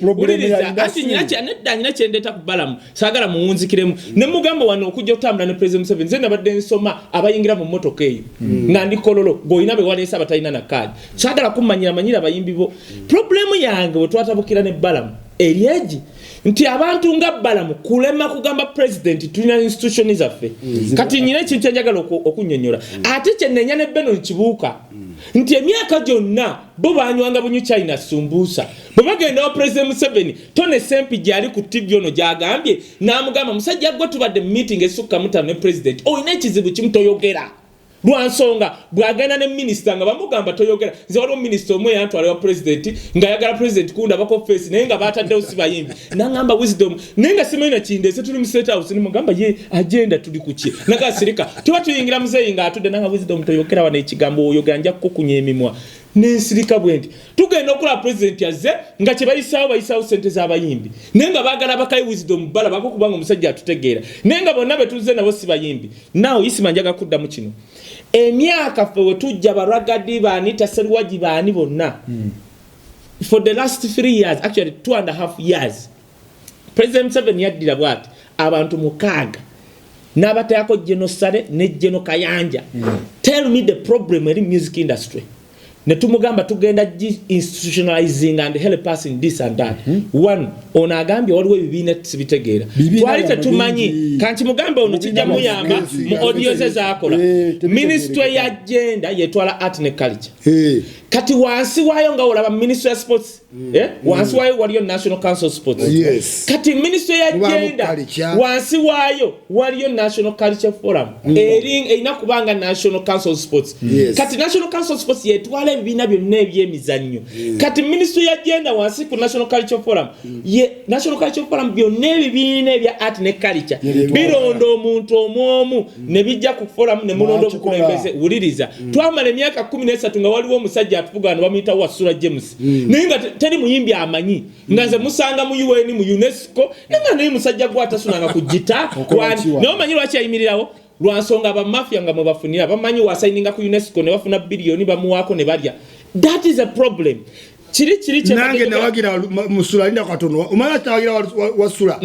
ati nyina kyendeta ku Balamu sagala muwunzikiremu ne mugamba wano okujja otambula ne president Museveni nze nabadde nsoma abayingira mu motoka eyo nga ndi kololo goyina be walesa abatalina na kadi sagala kumanyira abayimbi bo problemu yange bwe twatabukira ne Balamu eryeji nti abantu nga Balamu kulema kugamba president tulina institution zaffe kati nyina ekintu njagala okunnyonnyola ate kyenenya ne Benon Kibuuka nti emyaka gyonna bo banywanga bunyu China sumbusa bwe bagenda wa president Museveni Tone Sempi gyali ku TV ono gyagambye n'amugamba musajja gwe tubadde meeting esukka mutano ne president oyina ekizibu kimu toyogera lwansonga bwagenda ne minisita nga bamugamba toyogera nze waliwo minisita omwe yantwala wa president nga yagala president kundabako face naye nga bataddewo si bayimbi nangamba wisdom naye nga simanyi nakindeese tuli mu state house nimugamba ye agenda tuli kuki nagasirika tuba tuyingira muzeeyi nga atudde nanga wisdom toyogera wana ekigambo oyogera nja kukukunya emimwa nensirika bwenti tugenda okulaba president yazze nga kye bayisaawo sente z'abayimbi naye nga baagala bakayi wisdom balabako kubanga omusajja atutegeera naye nga bonna betuzze nabo si bayimbi nawe isima njaga kuddamu kino emyaka ffe we tujja baragadi baanita serwaji baani bonna for the last 3 years actually 2.5 years President Museveni yaddira bwati abantu mukaaga n'abatayako genocide ne geno kayanja tell me the problem in the music industry ne tumugamba tugenda institutionalizing and help us in this and that one ona agambye waliwo ebibiina tibitegeera twali tetumanyi kanti mugambe ono kijja muyamba mu audio ze zaakola ministry ya agenda yetwala art ne culture kati wansi wayo nga olaba ministry ya sports wansi wayo waliyo national council sports kati ministry ya agenda wansi wayo waliyo national culture forum erina kubanga national council sports kati national council sports yetwala ebibiina byonna ebyemizannyo kati ministry ya agenda wansi ku national culture forum national culture forum byonna ebibiina ebya art ne culture birondo omuntu omwomu ne bijja ku forum ne mulondo obukulembeze wuliriza twamala emyaka 13 nga waliwo omusajja atuvugana bamuyita Wasula James naye nga teri muyimbi amanyi nga nze musanga mu UN mu UNESCO nga naye musajja gwatasunanga ku gita naye omanyi lwaki ayimirirawo lwansonga ba mafia nga mwe bafunira bamanyi wasaininga ku UNESCO ne bafuna bilioni bamuwako ne balya that is a problem chiri nange nawagira musula linda katono umala tawagira Wasula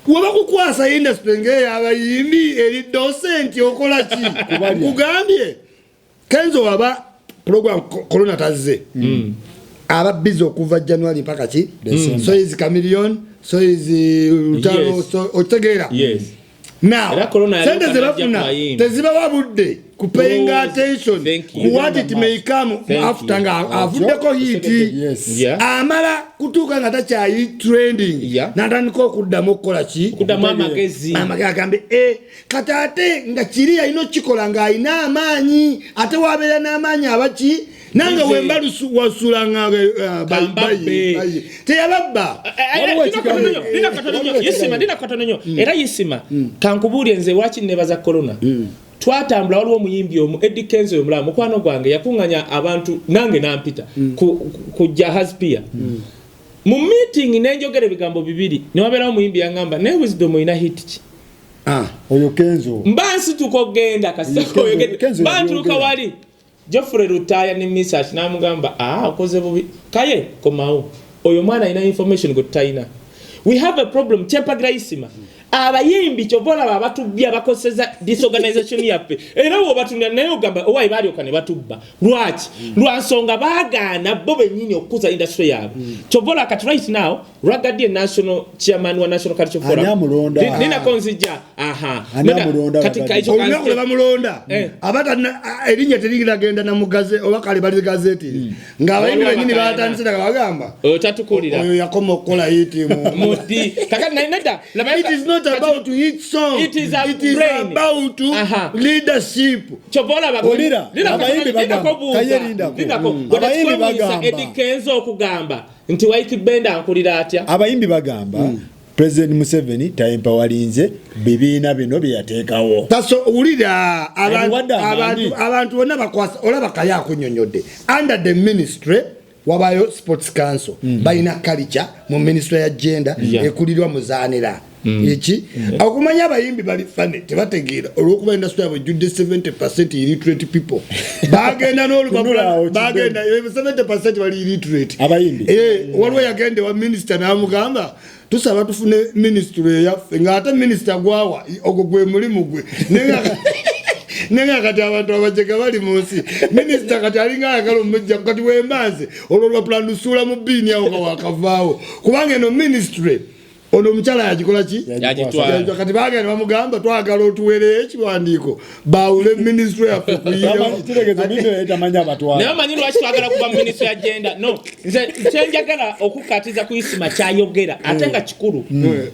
waba kukwasa industry ngeya abayimbi eri docent okola ki kugambye kenzo waba program corona tazze aba busy okuva January mpaka ki so is chameleon so is utalo so otegera now sente zebafuna teziba wabudde paying attention to what it may come after nga avuddeko hiti amala kutuuka nga takyayi trending natandika okuddamu okukola ki okuddamu amagezi agambe kati ate nga kiri alina okikola ng'alina amaanyi ate wabeera n'amaanyi abaki nange wembalu Wasula nga teyababba dina katononyo era yisima kankubuulye nze waki nebaza corona twatambula waliwo omuyimbi omu Eddie Kenzo omulala mukwano gwange yakunganya abantu nange nampita ku Jahaz Pia mu meeting nenjogera ebigambo bibiri ne wabeerawo omuyimbi yangamba ne wisdom ina hit ki oyo Kenzo mbansi tukogenda kasako bantuka wali Geoffrey Rutaya ne Misach namugamba okoze bubi kaye komawo oyo mwana ina information go taina we have a problem chepagira isima abayimbi kyobola abatubya bakoseza disorganization yappe era wo batunga nayo gamba owayi bali okane batubba lwaki lwansonga bagana bo benyini okuza industry yabo kyobola kat right now Ragadi national chairman wa national culture forum nina konzija katika hicho kanzo bamulonda abata erinya teringira genda na mugaze obakali bali gazeti nga abayimbi benyini batanzira bagamba otatukulira oyo yakoma okola yiti mudi kaka nainada it is not about to hit song. It is about leadership. Chobola bagolira abayimbi bagamba kayelinda abayimbi bagamba Eddie Kenzo okugamba nti White Band ankulira atya abayimbi bagamba President Museveni taimpa walinze bibiina bino byateekawo taso ulira abantu bonna bakwasa olaba kaya kunyonyodde under the ministry wabayo sports council bayina culture mu ministry ya gender ekulirwa muzanira iki akumanya abayimbi bali fane tebategeera olwokuba industry yabo judde 70% illiterate people bagenda n'olupapula bagenda 70% bali illiterate abayimbi waliwo yagende wa minister namugamba tusaba tufune ministry yaffe ng'ate minister gwawa ogwo gwe mulimu gwe nenga kati abantu abajega bali munsi minister kati alinga akalo mujja kati wembanze olwo plan usula mu bini awo kawakavaawo kubanga eno ministry ono mchala yagikola ki yagitwala kati bagenda bamugamba twagala otuwere ekiwandiiko bawule ministry ya kuyiyo kitegeeza bizo etamanya abatwala naye manyi lwaki twagala kuba ministry ya agenda no nze kyenjagala okukatiza ku Isima kyayogera ate nga kikulu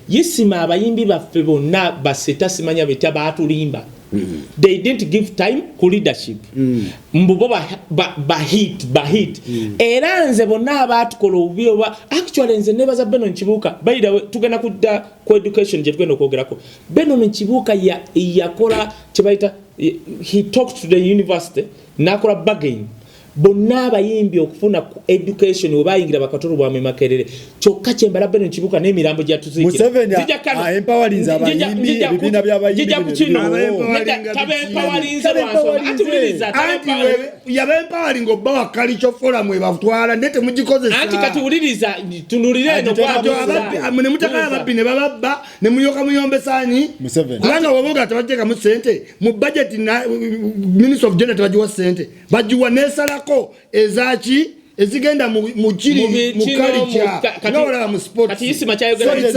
Isima abayimbi baffe bonna baseta simanya betya batulimba They didn't give time ku leadership. Mbubo bahit. Era nze bonna abatukola obubi oba actually nze nebaza Beno Nkibuuka. By the way tugenda kudda ku education je tugenda okwogerako. Beno Nkibuuka yakola kibaita he talked to the university nakola bargain. Bonna abayimbi okufuna ku education obayingira bakatoro bwa Makerere kyokka kyembala Beno Nkibuuka n'emirambo gya tuzikira Museveni empowering abayimbi ebibina by'abayimbi yaba empowering obawa culture forum ebatwala ndete mugikozesa anti kati uliriza tunulire no kwa ne mutakala babbi ne babba ne muyoka muyombesani kubanga waboga tabateka mu sente mu budget na Minister of Gender tabajiwa sente bajiwa nesala ko ezachi ezigenda mu kiri mu culture nola mu sport kati isima chayogera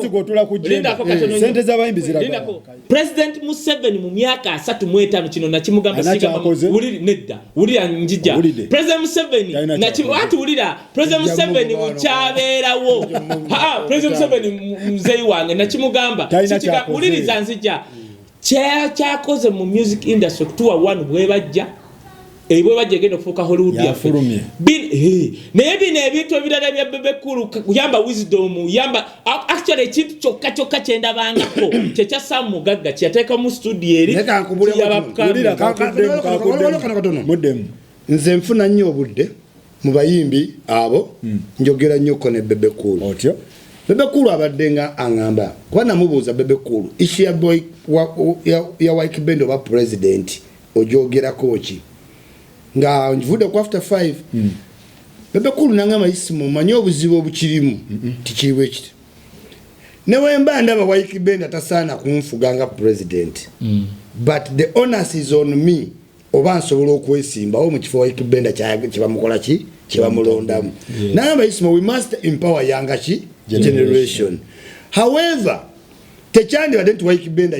zikotula ku gender sente z'abayimbi ziraga President Museveni mu myaka 3 kino nakimugamba sika uliri nedda ulira njija President Museveni nakimwati ulira President Museveni muchaberawo President Museveni mzee wange nakimugamba sika uliri zanzija cyakoze mu music industry kutuwa one bwebajja ebwe bajegenda kufuka Hollywood yafulumye maybe nebintu ebirala bya Bebekulu yamba wisdom yamba actually ekintu kyokka kyenda bangako kyekya Samu Gagga kyateka mu studio eri yabakabulira mudem nze mfuna nnyo obudde mu bayimbi abo njogera nnyo ko ne Bebekulu otyo Bebekulu abadde nga angamba kwana mubuuza Bebekulu ishi ya boy ya White Band oba president ojogera kochi nga nvude ku after 5 Bebekulu nangama isimu manyo obuzibu obukirimu tikiwe kiti newe mbanda ba White Band atasana kumfuganga president but the onus is on me oba nsobola okwesimba o mu kifo White Band kiba mukola ki kiba mulondamu nangama isimu we must empower younger generation. However techandi wadenti White Band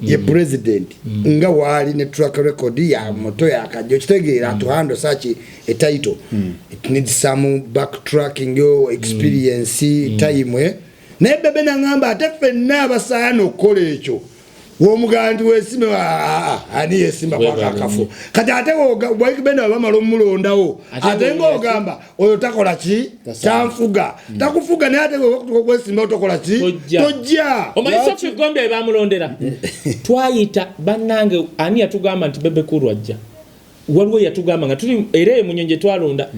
ye president nga wali ne track record ya moto ya kajo kitegeera to handle such a title it needs some backtracking your experience time ne bebe na ngamba atefe nabasano kole ekyo womugandi wesime ani yesimba kwa kakafu kati ate White Band abamalo mulondawo ate ngogamba oyo takola ki tanfuga takufuga ne ate wesimba otokola ki tojja omaisofi gombe bamulondera twayita banange ani yatugamba nti Bebekulu ajja waliwo yatugamba nga tuli ereye munyonje twalonda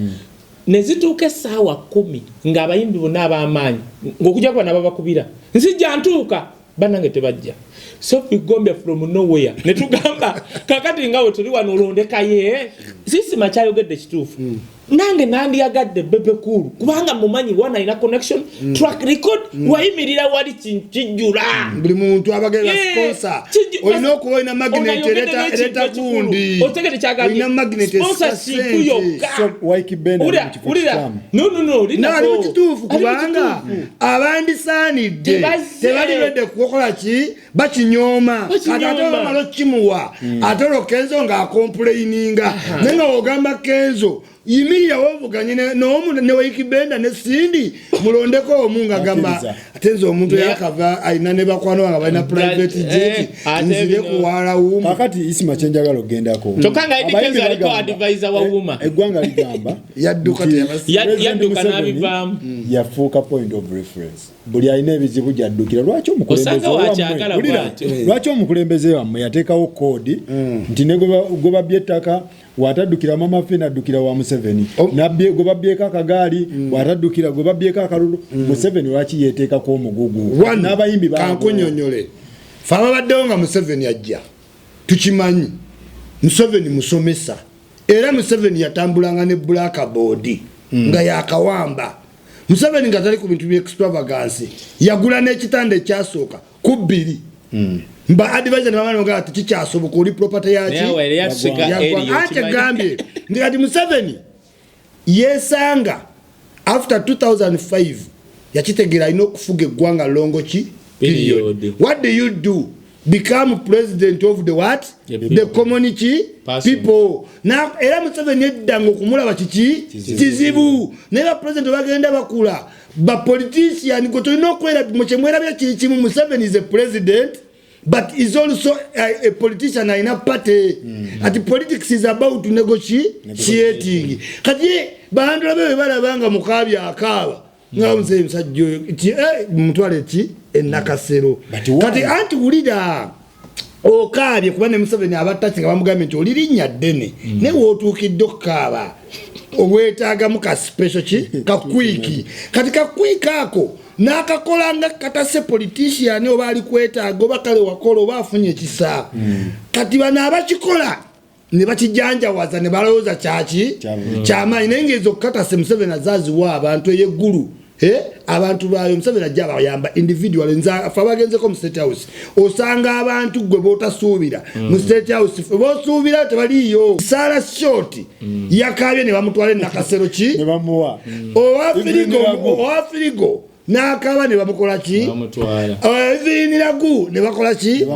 nezituuka essaawa 10 ng'abayimbi bonna ab'amaanyi ng'okujja kwa nababakubira nzijja ntuuka banange tebajja Sophie Gombe from nowhere netugamba kakati ngawe tuli wano olondeka ye sisi machayogedde kituufu nange nandi yagadde Bebekulu kubanga mumanyi wana ina connection track record wayimirira wali kijjula buli muntu abagera sponsor olina okuba ina magnet ereta kundi otegete kyagambye ina magnet sponsorship yoka White Band no nali kituufu kubanga abandi sanidde tebali redde kukola ki bakinyoma katato malo kimuwa atolo Kenzo nga complaininga nenga ogamba Kenzo yimiriya wovuganye no ne White Band ne Sindi mulondeko omunga gamba atenzo omuntu yakava aina ne bakwano nga balina private jet nzire kuwala wuma kakati isima chenjagalo gendako tokanga Kenzo aliko advisor wa wuma eggwanga ligamba yadduka nabivamu yafuuka point of reference buli ayina ebizibu jaddukira lwaki omukulembeze wammwe yateekawo koodi nti negobabbye ettaka wataddukira mama fina addukira wa Museveni gobabyeko akagaali wataddukira gobabyeko akalulu Museveni lwaki yeteekako omugugu n'abayimbi kankunyonyole faba baddewo nga Museveni ajja tukimanyi Museveni musomesa era Museveni yatambulanga ne blackboard nga yakawamba Museveni nga tali ku bintu bya extravagance yagula n'ekitanda ekyasooka ku 2 mba advisor n'abaana nga ati kikyasoboka oli property yaki ate gambye ndikati Museveni yesanga after 2005 yakitegera ino kufuga eggwanga longo ki period. What do you do? Become president of the what? The community people. Now era Museveni eddango kumulaba kiki kizibu neba president bagenda bakula ba politician ko tulina okwera mu kyemwera bya kiki mu Museveni is a president but is also a politician in a party. And politics is about negotiating. Kati bantu labe balabanga mukabya akaba. Nga mzee msajjo mutwale ki enakasero. Kati anti ulida okabye kubane Museveni abatati nga bamugambe nti olirinnya ddene ne wootuukidde okkaaba obwetaaga mu ka special ki kakwiki kati kakwiki ako n'akakolanga katase politician oba ali kwetaaga oba kale wakola oba afunye ekisa kati bano abakikola ne bakijanjawaza ne balowooza kyamaanyi naye ng'ezo okukatase Museveni azaaziwa abantu ey'eggulu abantu bayo Museveni ajja bayamba individual nza afa bagenzeko mu State House osanga abantu gwe botasuubira mu State House bosuubira tebaliyo Sala Short yakabye ne bamutwale nakasero ki ne bamuwa Oafrigo n'akaba ne bamukola ki eviniragu ne bakola ki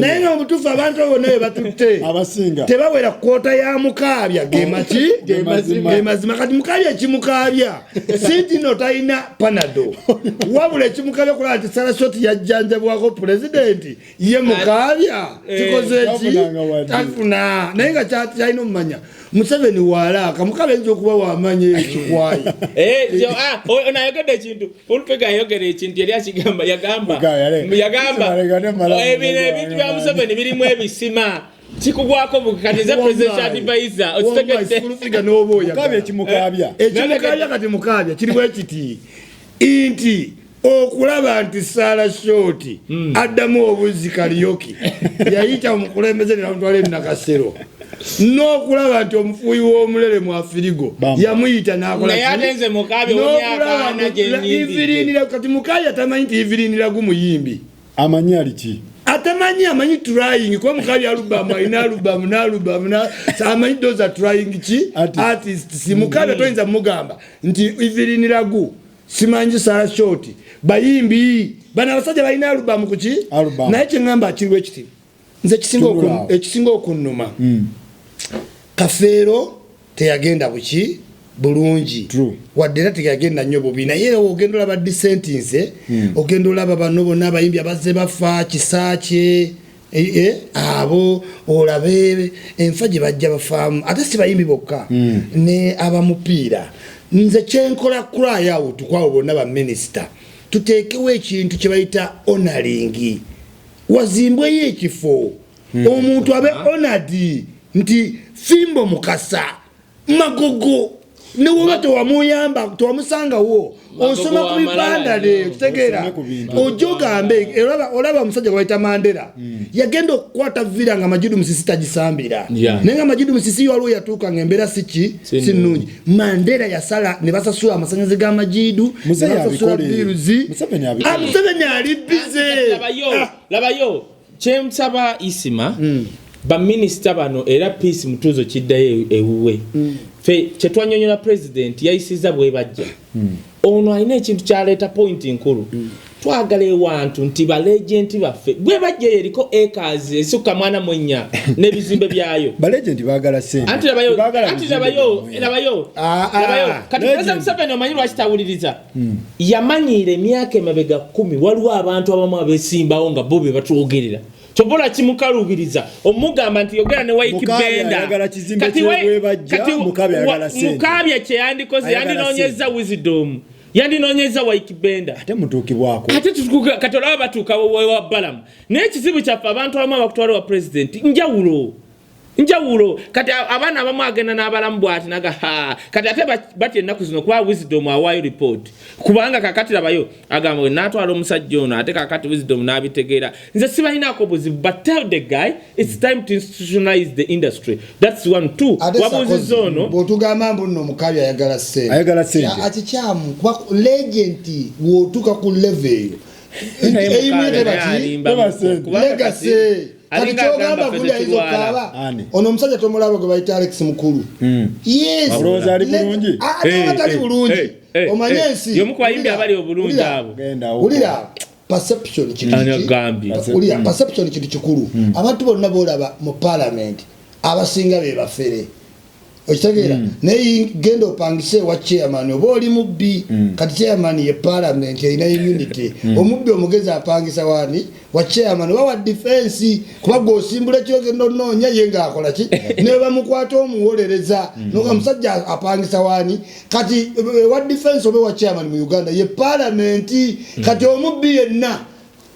naye nga omutuufu abantu bonna be batutte abasinga tebawera kwota ya mukaabya gemaki gemazima kati mukaabya kimukaabya sintino talina panado wabula ekimukabya kola nti Sala Short yajjanjabwako pulezidenti ye mukaabya kikoze ki tafuna naye nga kyalina omumanya Museveni walaaka mukaabya ayinza okuba wamanya ekikwayi onayogedde ekintu Pega yogere ekintu yali akigamba yagamba ebintu bya Museveni birimu ebisima kikugwako bukatiza presidential advisor okitegedde fulufiga n'oboya mukabya ekimukabya kati mukabya kirimu ekiti inti okulaba nti Sala Short addamu obuzi Kariyoki yayita omukulembeze n'amutwala nakasero n'okulaba nti omufuuyi w'omulere mu Afirigo yamuyita n'akola naye atenze mukabya omyaka ivirinira kati mukabya tamanyi nti ivirinira gumuyimbi amanyi aliki amanyi trying kwa mukabya alubam amanyi those are trying ki artists mukabya toyinza mugamba nti ivirinira gu simanyi Sala Short bayimbi bana abasajja balina album kuki naye kyengamba akiriwo ekiti nze ekisinga okunnuma Kafeero teyagenda buki bulungi wadde era teyagenda nnyo bubi naye ogenda olaba disentinse ogenda olaba bano bonna abayimbi abazze bafa kisaakye abo olabe enfa gye bajja bafaamu ate si bayimbi bokka ne abamupiira nze kyenkola cry out kwabo bonna baminisita tuteekewo ekintu kye bayita honoring wazimbweyo ekifo omuntu abe honored nti Fimbo Mukasa Magogo ne woba tewamuyamba tewamusangawo osoma ku bipanda kutegeera ojogambe olaba omusajja gwaita Mandela yagenda okukwata vira nga Majidu Musisi tagisambira naye nga Majidu Musisi waliwo yatuuka ng'embeera si nnungi Mandela yasala ne basasula amasannyalaze ga Majidu ne basasula biruzi Museveni ali bize labayo kyemusaba Isima baminisita bano era peace mutuzo kiddayo ewuwe fe kyetwanyonyola president yayisiza bwe bajja ono alina ekintu kyaleeta point nkulu twagala ewantu nti ba legend baffe bwe bajja eriko acres esukka mwana mwennya n'ebizimbe byayo ba legend baagala sente anti labayo kati president Museveni omanyi lwaki tawuliriza yamanyiire emyaka emabega 10 waliwo abantu abamu abeesimbawo nga bo be batwogerera Chobola chimukalubiriza omugamba nti yogera ne White Benda kati mukabya kyandikoze yandinonyeza wisdom yandinonyeza White Benda ate mutukibwako ate tutuka katolaba batuka wa Balamu n'ekizibu kyaffe abantu abamu abakutwala wa president njawulo kati abana abamu agenda n'abalamu bwati naga kati ate bati ennaku zino kuba wisdom awayo report kubanga kakati labayo agamba we natwala omusajja ono ate kakati wisdom n'abitegeera nze sibalinaako buzibu but tell the guy it's time to institutionalize the industry that's one two wabuziza ono bw'otugamba mbu nno omukabya ayagala ssente akikyamu kuba legend w'otuuka ku level legacy kati kyogamba guli ayinza okukaaba ono omusajja tomulaba gwe bayita Alex Mukulu yes atali bulungi omanye ensi yomu kubayimbi abali obulungi abo ulira perception kintu kikulu abantu bonna boolaba mu parliament abasinga be bafere okitegeera naye genda opangise wa chairman oba oli mubbi kati chairman ye parliament erina immunity omubbi omugezi apangisa wani wa chairman oba wa defense kuba gwosimbula ekiro genda onoonya ye ngaakola ki ne bamukwata omuwolereza noga musajja apangisa wani kati wa defense oba wa chairman mu Uganda ye parliament kati omubbi yenna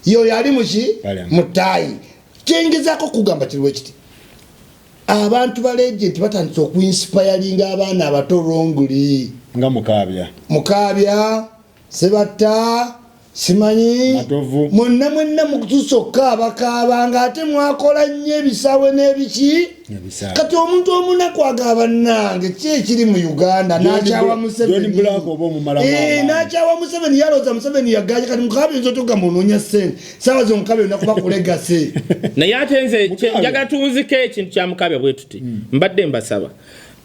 yo yali muki mutayi kyengezako kugamba kiriwe kiti abantu ba legend batandise okuinspiringa abaana abato ronguli nga mukabya sebata simanyi matovu mwenna mukutusokka abakabanga ate mwakola nnyo ebisawe n'ebiki kati omuntu omunaku agaba nange kyekiri mu Uganda n'akyawa Museveni n'akyawa Museveni yaloza Museveni yagaje kati mukabya nzotoga munoonya ssente sawa zo mukabya onakuba kulegase naye ate nze njagala tuwuzike ekintu kya mukabya bwe tuti mbadde mbasaba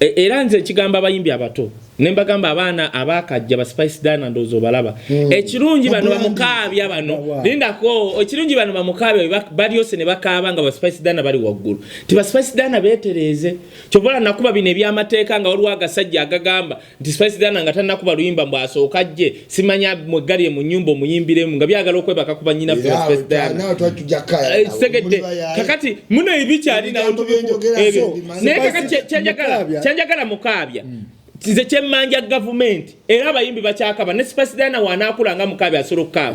era nze kigamba abayimbi abato nembagamba abaana abakajja ba Spice Dana ndozo balaba ekirungi bano bamukabya bano lindako ekirungi bano bamukabya baliose ne bakabanga ba Spice Dana bali waggulu ti ba Spice Dana betereze kyobola nakuba bine by'amateeka nga waliwo agasajja agagamba nti Spice Dana nga tannakuba luyimba mbwasooka jje simanya mwegali mu nyumba muyimbiremu nga byagala okwebaka kuba nyina Spice Dana segedde kakati muno ebikyali na ebyo naye kakati kyanjagala mukabya tize chemmanja government era abayimbi bakyakaba ne Spice Dana wanakulanga mukabya asoloka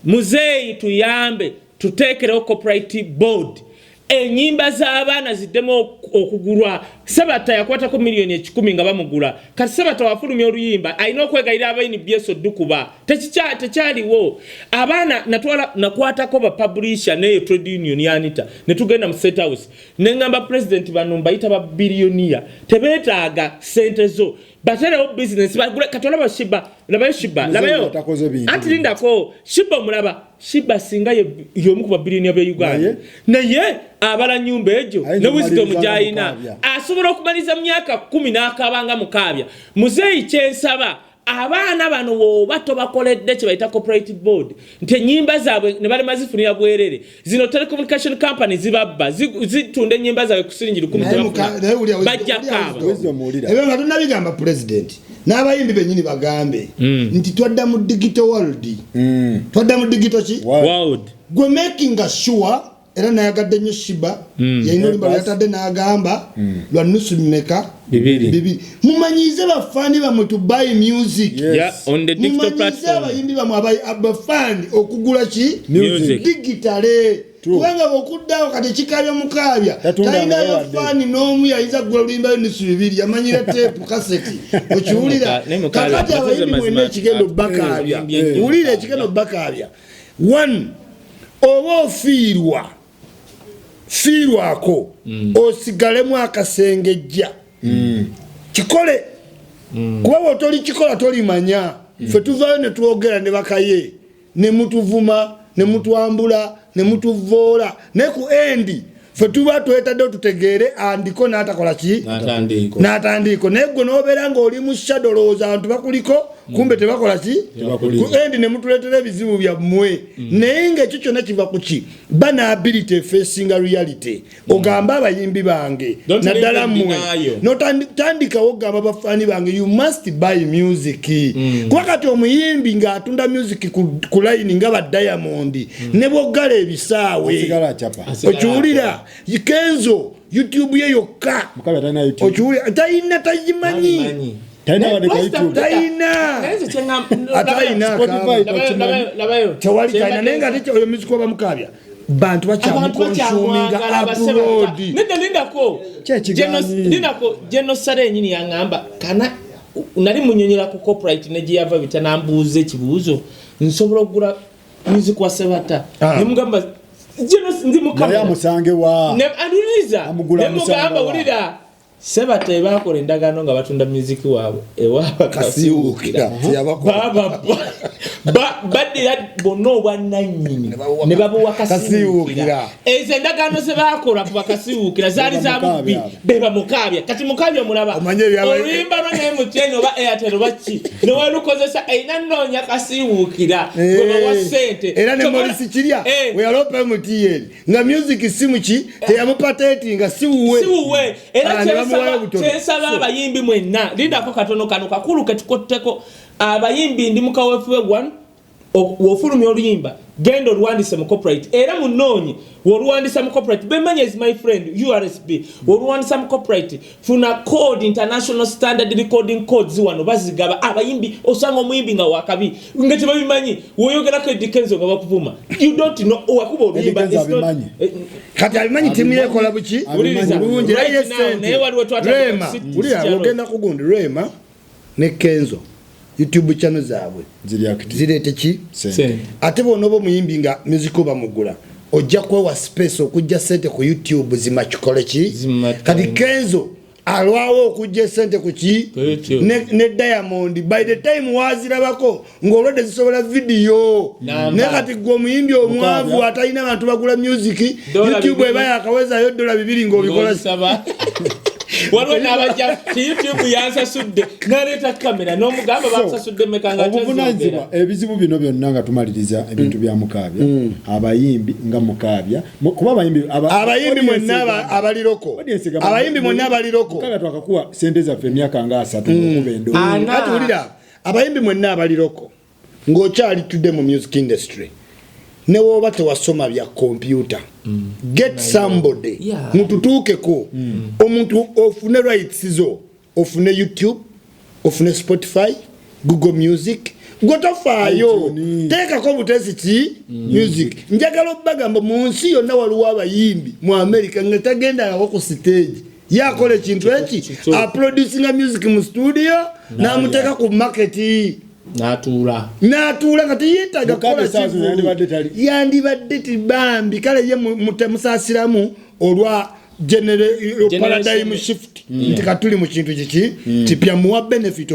muzeyi tuyambe tutekerewo cooperative board enyimba z'abaana ziddemu okugulwa Sabata yakwatako milioni 10 nga bamugula kati Sabata wafulumya oluyimba alina okwegayira abayini byeso dukuba tekyaliwo abaana nakwatako ba publisher ne trade union yanita ne tugenda mu State House ne ngamba president bano mbayita ba billionaire tebetaaga sente zo baterewo business bagula katola ba Shiba labayo anti lindako Shiba mulaba Shiba singa yomu ku billionaire be Uganda naye abala nyumba ejo ne wisdom jaina asobola okumaliza myaka 10 n'akabanga mukabya muzeyi kyensaba abaana bano wo bato bakoledde kye bayita cooperative board nte nyimba zaabwe ne bali mazifunira bwerere zino telecommunication company zibabba zitunde nyimba zaabwe kusiringi 10 bajja kaba ebe nga tunabigamba president n'abayimbi benyini bagambe nti twadda mu digital world twadda mu digital world gwe making sure era nayagadde nnyo Shiba yayina olimba yatadde n'agamba lwa nusu mmeka bibiri mumanyize bafani bamwe to buy music on the digital platform abayimbi bamwe abafani okugula ki digitale kubanga okuddawo kati kikabya mukabya talina abafani n'omu yayinza kugula olimba nusu bibiri yamanyira tape kaseti okiwulira kakati abayimbi mwenna ekigendo bakabya wulira ekigendo bakabya one oba ofiirwako osigalemu akasengejja kikole kuba otoli kikola tolimanya ffe tuvaayo ne twogera ne bakaye ne mutuvuma ne mutwambula ne mutuvoola ne ku endi ffe tuba twetadde tutegeere andiko n'atakola ki n'atandiiko naye gwe n'obeera ng'oli mu shadow lowooza abantu bakuliko kumbe tebakola ki ku endi ne mutuleetera ebizibu byammwe naye ng'ekyo kyonna kiva ku ki bana ability facing reality ogamba abayimbi bange naddala mmwe notandikawo ogamba bafaani bange you must buy music kuba kati omuyimbi ng'atunda music ku layini nga ba Diamond ne bw'oggala ebisaawe okiwulira Kenzo YouTube ye yokka okiwulira tayimanyi tewali kalina naye nga oyo muziki oba mukabya bantu bakyamukonsuminga upload nedalindako genosale enyini yaŋŋamba kana nali munyonyera ku corporate negiyava bitanambuuza ekibuuzo nsobola okugula music wa Sebata nemugamba ndi mukabya musangewa aliriza nemugamba ulira Sebata bakola endagaano nga batunda muziki waabwe ewaaba kasiwukira baddira bonna obwannannyini ne babuwa kasiwukira ezo endagaano ze bakola ku bakasiwukira zaali za bubbi beba mukabya kati mukabya omulaba oluyimba lwo naye muteni oba Airtel oba ki ne walukozesa eyina nnoonya kasiwukira gwe bawa ssente era ne Morisi Kirya we yalopa MTN nga music simu ki teyamupateeti nga siwuwe era kyensaba abayimbi mwenna lindako katono kano kakulu ketukotteko abayimbi ndi mukawefuwe 1 wofulumya oluyimba genda oluwandise mu corporate era munoonyi woluwandisa mu corporate bemanya is my friend URSB woluwandisa mu corporate funa code international standard recording codes wano bazigaba abayimbi osanga omuyimbi nga wakabi nga tebabimanyi woyogerako edikenzo nga bakuvuma you don't know wakuba oluyimba kati abimanyi timu yekola buki bulungi naye waliwo twataka ogenda kugundi Rema ne Kenzo YouTube channel zaabwe zirete ki ate bonobo muyimbi nga musical bamugula ojja kwewa space okujja sente ku YouTube zimachikole ki kati Kenzo alwawo okujja sente ku ki ne Diamond by the time wazirabako ngolode zisobola video ne kati gwo muyimbi omwavu atalina abantu bagula music YouTube eba yakaweza yo $2 ngobikola saba waliwo n'abajja YouTube yansasudde n'aleeta kamera n'omugamba bansasudde mekanga obuvunaanyizibwa ebizibu bino byonna nga tumaliriza ebintu bya Mukaabya abayimbi nga Mukaabya kuba abayimbi mwenna abaliroko kala twakakuwa sente zaffe emyaka nga 3 okubendo atulira abayimbi mwenna abaliroko ng'okyali tudde mu music industry ne woba tewasoma bya computer get somebody mututuukeko omuntu ofune rights zo ofune YouTube ofune Spotify Google Music gotofayo teekako butesi ki music njagala obbagamba mu nsi yonna waliwo abayimbi mu America nga tagendako ku stage yakola ekintu eki aproducinga music mu studio namuteeka ku market natuula nga teyetaaga kukola yandibadde tibambi kale ye mutemusasiramu olwa paradigm shift nti katuli mu kintu kiki tipya muwa benefit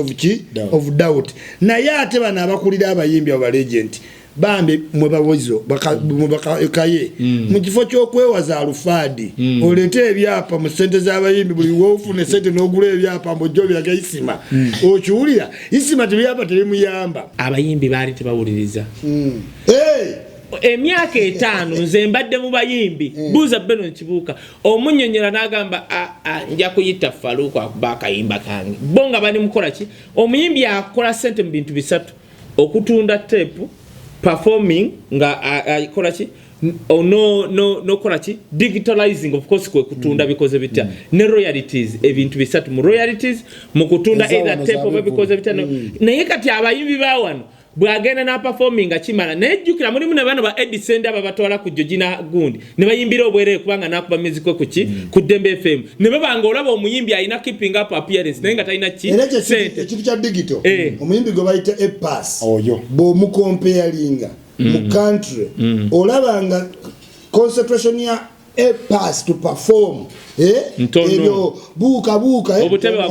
of doubt naye ate bano abakulira abayimbi aba legend bambi mwebawozo bakakaye mu kifo ky'okwewaza alufaadi oleete ebyapa mu ssente z'abayimbi buli woofuna essente n'ogula ebyapa mbojjo biraga isima okiwulira isima tebyapa terimuyamba abayimbi baali tebawuliriza emyaka 5 nze mbadde mu bayimbi buuza Beno Kibuuka omunnyonnyola n'agamba nja kuyita Faluku akuba akayimba kange bo nga bali mukola ki omuyimbi akola ssente mu bintu bisatu okutunda tape performing nga akola ki no kola ki digitalizing of course kwe kutunda bikoze bitya ne royalties ebintu bisatu mu royalties mu kutunda either tape oba bikoze bitya naye kati abayimbi bawano bwagenda na performing akimala nejjukira mulimu ne bano ba Edison aba batwala ku Jojina gundi ne bayimbira obwere kubanga nakuba music kuki ku Dembe FM ne babanga olaba omuyimbi ayina keeping up appearance nenga talina ki ekintu kya digital omuyimbi go bayita e-pass bo mu comparinga mu country olabanga concentration ya e-pass to perform ebyo buuka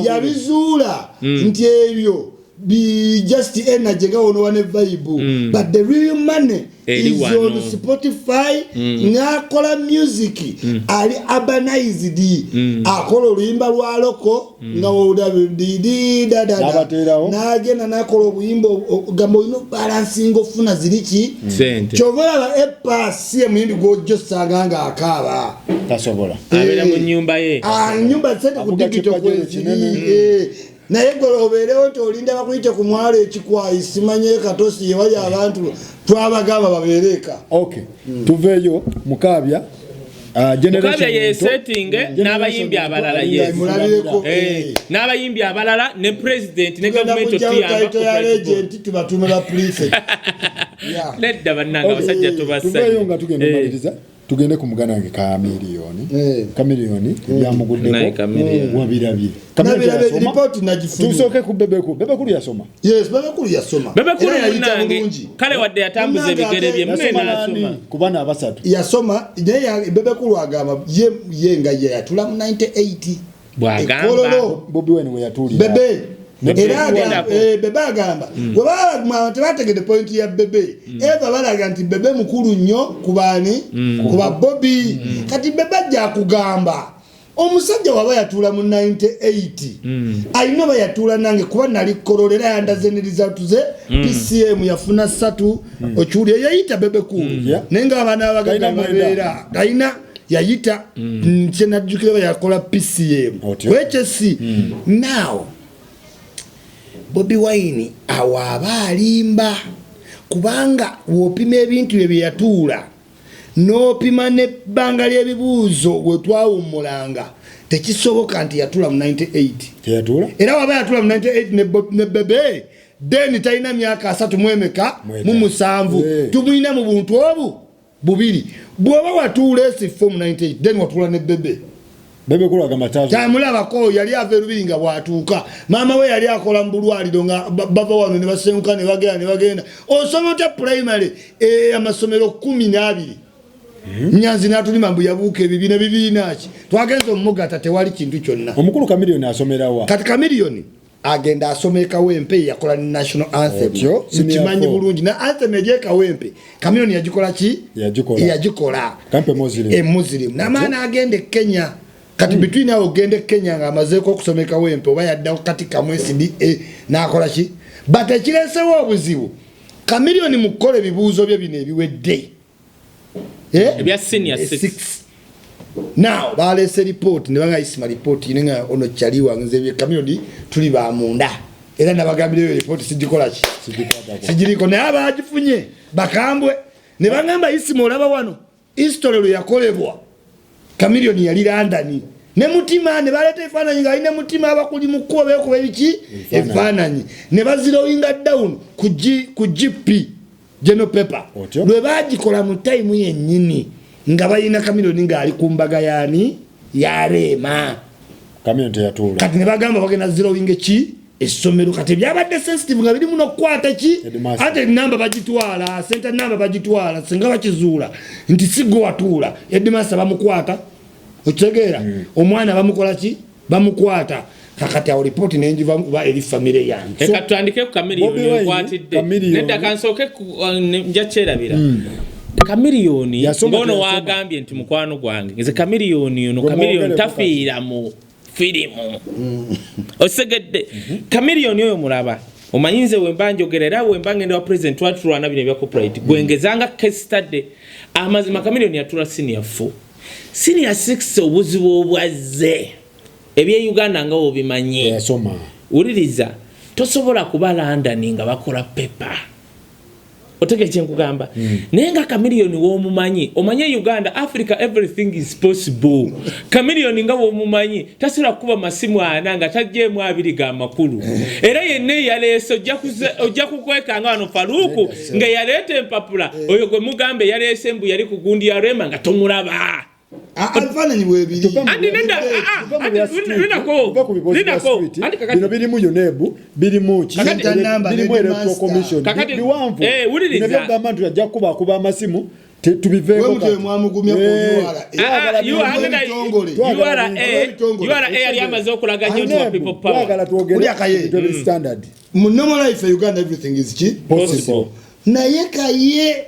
yabizuula nti ebyo be just energy ga ono one vibe but the real money is on Spotify ngakola music ali urbanized akola oluyimba lwa loko nga wodabidi dada nagenda nakola obuyimbo gambo ino balancing ofuna ziriki chovola e-pass ye muyimbi gojo saganga akaba tasobola abera mu nyumba ye nyumba sente ku digital kwezi naye golobeerewo nti olinda bakuyite ku mwalo ekikwayi simanye katosi yewali abantu twabagamba babeereka tuveeyo Mukaabya Mukaabya ye setting n'abayimbi abalala n'abayimbi abalala ne president ne government otuyamba legend tubatume ba prefect nedda bannanga basajja tubassa tuveeyo nga tugenda maliriza tugende ku muganange Kamiliyoni byamuguddeko wabirabye report najifuna tusoke ku Bebekulu yasoma Bebekulu yasoma Bebekulu munange kale wadde yatambuza ebigere bye munena nasoma kubana abasatu yasoma naye Bebekulu agamba ye nga ye yatula mu 98 bwagamba Bobi Wine we yatulira Bebe agamba waba tebategede point ya Bebe eva balaga nti Bebe mukulu nnyo kubani kuba Bobby kati Bebe ajja kugamba omusajja waba yatula mu 98 alina bayatula nange kuba nali kololera yandazeniriza tuze PCM yafuna 3 okyuli yayita Bebe kulu nenga abana abaganda mabera alina yayita kyenajjukira yakola PCM wekesi now Bobi Wine awaba alimba kubanga wopima ebintu bye yatuula n'opima n'ebbanga ly'ebibuuzo gwe twawummulanga tekisoboka nti yatuula mu 98 teyatuula era waba yatuula mu 98 ne bebe then talina myaka 3 mwemeka mu 7 tumuyina mu buntu obu bubiri bwoba watuula esifo mu 98 then watuula ne bebe kulaga matazo tamulabako yali ava erubiri nga bwatuuka maama we yali akola mu bulwaliro nga bava wano ne basenguka ne bagenda osoma otya primary amasomero 12 Nyanzi natulima mbu yabuuka ebibiina ki twagenze omugata tewali kintu kyonna omukulu Chameleon asomera wa kati Chameleon agenda asomeka Wempe yakola national anthem kimanyi bulungi na anthem eje Kawempe Chameleon yagikola ki yagikola kampe muslim na maana agende Kenya kati between awo gende Kenya nga amazeeko okusomeka Wempe oba yadda kati kamwesi nakola ki but ekiresewo obuzibu Chameleon mukole bibuuzo bye bino ebiwedde ebya senior 6 now balese report ne banga isima report inenga ono chaliwa nze Chameleon tuli ba munda era nabagambira report sijikola ki sijiriko ne abagifunye bakambwe ne bangamba isima olaba wano history yakolebwa Chameleon yali London ne mutima ne baleta efananyi nga ine mutima abakuli mukobe ko ebiki efananyi ne bazirowinga down ku GP General Pepper lwe bagikola mu time yennyini nga bayina Chameleon nga ali kumbaga yani yarema Chameleon teyatuula kati ne bagamba bagenda zirowinga ki essomero kati byabadde sensitive nga biri muno kwata ki ate namba bagitwala center namba bagitwala singa bakizuula nti sigo watuula Headmaster bamukwata otegeera omwana bamukola ki bamukwata kakati awo report nenjiva kuba eri family yange eka tuandike ku Chameleon kwatidde nedda kansoke njacherabira Chameleon ngono wagambye nti mukwano gwange nze Chameleon tafiira mu filimu osegedde Chameleon oyo mulaba omanyinze wembanjogerera wembangende wa president watulwana bino bya copyright gwengezanga case study amazima Chameleon yatula senior 4 senior 6 obuzibu obwaze ebye Uganda nga obimanyi yasoma uliriza tosobola kuba London nga bakola paper oteke kyenkugamba nenga Chameleon w'omumanyi omanye Uganda Africa everything is possible Chameleon nga w'omumanyi tasira kuba masimu ananga tajjemu abiri ga makulu era yenne yaleso ojja kukwekanga wano Faruku nga yalete empapula oyo gwe mugambe yalese mbu yali kugundi ya Rema nga tomulaba alfananyi bwebiri andi nenda bino birimu yonebu birimu ki birimu electoral commission biwanvu uliriza gamba ntu yajja kuba amasimu tubiveeko kati mwamugumya ku URA yali amaze okulaga nyo people power twagala twogere standard mu normal life Uganda everything is possible naye kaye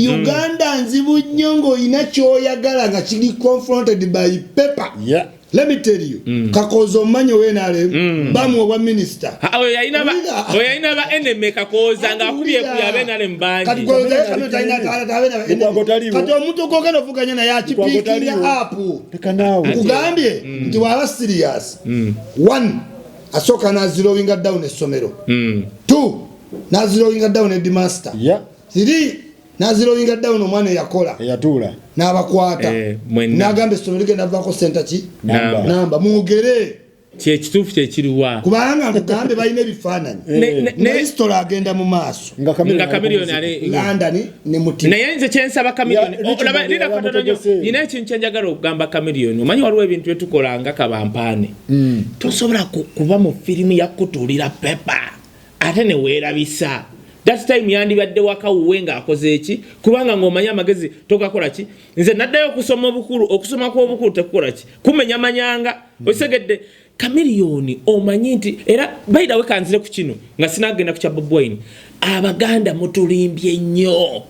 Uganda nzibu nyongo ina choyagala nga chili confronted by paper let me tell you kakozo manyo wenale bamu wa minister oyo yaina ba enemy kakoza nga akubye kuyabenale mbanji kati koza kama taina kati omuntu kokana vuganya na yachi pikinga apu kugambye nti wala serious one asoka na zerowinga down essomero two nazirowinga down Headmaster 3 nazirowinga down omwana yakola yatula nabakwata nagambe essomero ligenda vako center ki namba mugere kyekituufu kyekiriwa kubanga mugambe balina ebifaananyi ne history agenda mu maaso nga Chameleon ali London ne mutima naye nze kyensa Chameleon olaba lira katono ina ekintu kyenjagala okugamba Chameleon omanyi waliwo ebintu byetukolanga kabampaane tosobola kuba mu firimu yakutulira pepa ate ne weerabisa that time yandibadde wakawuwe nga akoze eki kubanga ng'omanya amagezi togakola ki nze naddayo okusoma obukulu okusoma kw'obukulu tekukola ki kumenya manyanga osegedde Chameleon omanyi nti era baida we kanzire ku kino nga sinagenda ku kya Bobi Wine abaganda mutulimbye nnyo